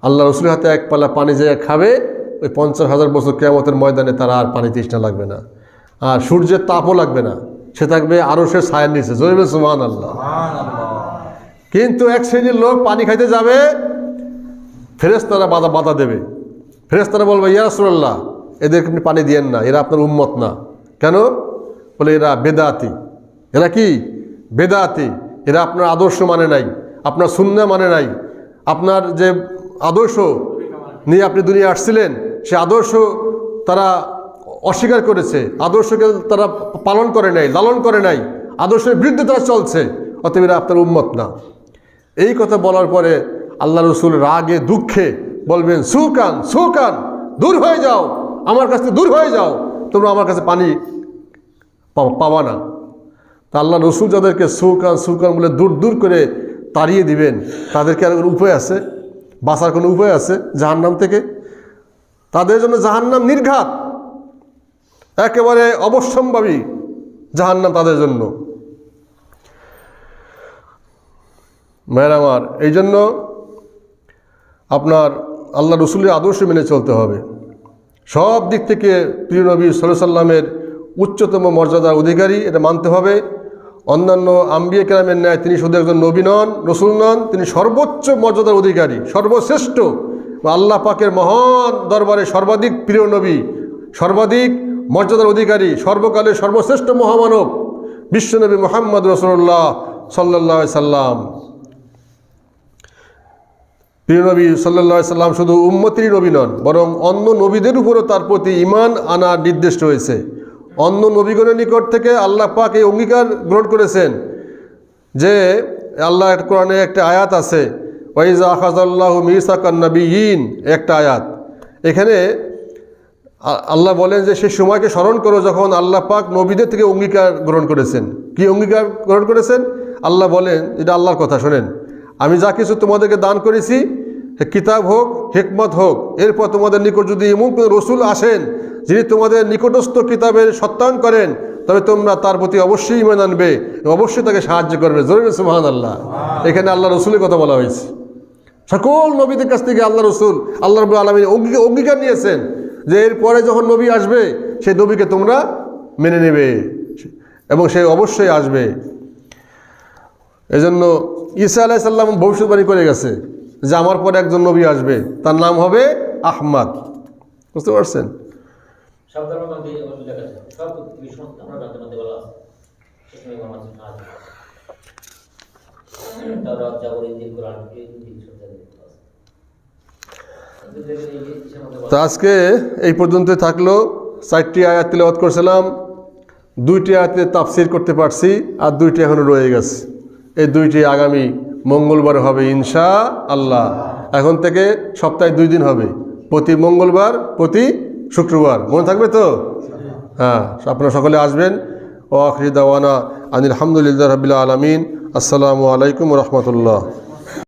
আল্লাহ রসুলের হাতে 1 পালা পানি যে খাবে, ওই 50,000 বছর কিয়ামতের ময়দানে তারা আর পানি তৃষ্ণা লাগবে না, আর সূর্যের তাপও লাগবে না, সে থাকবে আরশের ছায়ার নিচে। জোরে সুবহানাল্লাহ। কিন্তু এক শ্রেণীর লোক পানি খাইতে যাবে, ফেরেশতারা বাধা দেবে। ফেরেশতারা বলবে, ইয়া রাসূলুল্লাহ, এদেরকে আপনি পানি দিয়েন না, এরা আপনার উম্মত না। কেন? বলে এরা বেদাতি। এরা কি? বেদাতি। এরা আপনার আদর্শ মানে নাই, আপনার সুন্নাহ মানে নাই, আপনার যে আদর্শ নিয়ে আপনি দুনিয়া আসছিলেন সে আদর্শ তারা অস্বীকার করেছে, আদর্শকে তারা পালন করে নাই, লালন করে নাই, আদর্শের বিরুদ্ধে তারা চলছে, অতএব এরা আপনার উম্মত না। এই কথা বলার পরে আল্লাহ রসুল রাগে দুঃখে বলবেন, সুকান সুকান, দূর হয়ে যাও, আমার কাছ থেকে দূর হয়ে যাও, তোমরা আমার কাছে পানি পাবা না। তা আল্লাহ রসুল যাদেরকে সুকান সুকান বলে দূর দূর করে তাড়িয়ে দিবেন, তাদেরকে আর কোনো উপায় আছে? বাঁচার কোনো উপায় আছে জাহান্নাম থেকে? তাদের জন্য জাহান্নাম নির্ঘাত, একেবারে অবশ্যম্ভাবী জাহান্নাম তাদের জন্য। মেয়ের আমার, এই জন্য আপনার আল্লাহ রসুলের আদর্শ মেনে চলতে হবে। সব দিক থেকে প্রিয় নবী সাল্লাল্লাহু আলাইহি ওয়াসাল্লামের উচ্চতম মর্যাদার অধিকারী, এটা মানতে হবে। অন্যান্য আম্বিয়া কেরামের ন্যায় তিনি শুধু একজন নবী নন, রসুল নন, তিনি সর্বোচ্চ মর্যাদার অধিকারী, সর্বশ্রেষ্ঠ, আল্লাহ পাকের মহান দরবারে সর্বাধিক প্রিয় নবী, সর্বাধিক মর্যাদার অধিকারী, সর্বকালের সর্বশ্রেষ্ঠ মহামানব, বিশ্বনবী মুহাম্মদ রাসূলুল্লাহ সাল্লাল্লাহু আলাইহি সাল্লাম। প্রিয় নবী সাল্লাল্লাহু আলাইহি সাল্লাম শুধু উম্মতেরই নবী নন, বরং অন্য নবীদের উপরও তার প্রতি ঈমান আনার নির্দেশ রয়েছে। অন্য নবীগণের নিকট থেকে আল্লাহ পাক এই অঙ্গীকার গ্রহণ করেছেন যে আল্লাহ কোরআনে একটা আয়াত আছে, ওয়াইজা আখাযাল্লাহু মিসাকান নাবিয়্যিন, একটা আয়াত। এখানে আল্লাহ বলেন যে সেই সময়কে স্মরণ করো যখন আল্লাহ পাক নবীদের থেকে অঙ্গীকার গ্রহণ করেছেন। কি অঙ্গীকার গ্রহণ করেছেন? আল্লাহ বলেন, এটা আল্লাহর কথা শোনেন, আমি যা কিছু তোমাদেরকে দান করেছি, কিতাব হোক, হিকমত হোক, এরপর তোমাদের নিকট যদি এমন কোনো রসুল আসেন যিনি তোমাদের নিকটস্থ কিতাবের সত্যায়ন করেন, তবে তোমরা তার প্রতি অবশ্যই ঈমান আনবে, অবশ্যই তাকে সাহায্য করবে। জোরে সুবহানাল্লাহ। এখানে আল্লাহ রসুলের কথা বলা হয়েছে। সকল নবীদের কাছ থেকে আল্লাহ রসুল, আল্লাহ রাব্বুল আলামিন অঙ্গীকার নিয়েছেন যে এরপরে যখন নবী আসবে সেই নবীকে তোমরা মেনে নেবে এবং সে অবশ্যই আসবে। এজন্য ঈসা আলাইহিস সালাম ভবিষ্যৎবাণী করে গেছে যে আমার পরে একজন নবী আসবে, তার নাম হবে আহমদ। বুঝতে পারছেন? তো আজকে এই পর্যন্ত থাকলো। 4টি আয়াত তিলাওয়াত করছিলাম, 2টি আয়াতে তাফসির করতে পারছি, আর 2টি এখনো রয়ে গেছে। এই 2টি আগামী মঙ্গলবার হবে ইনশাআল্লাহ। এখন থেকে সপ্তাহে 2 দিন হবে, প্রতি মঙ্গলবার, প্রতি শুক্রবার। মনে থাকবে তো? হ্যাঁ, আপনারা সকলে আসবেন। ওয়া আখিরু দাওয়ানা আনিল হামদুলিল্লাহি রাব্বিল আলামিন। আসসালামু আলাইকুম ওয়া রাহমাতুল্লাহ।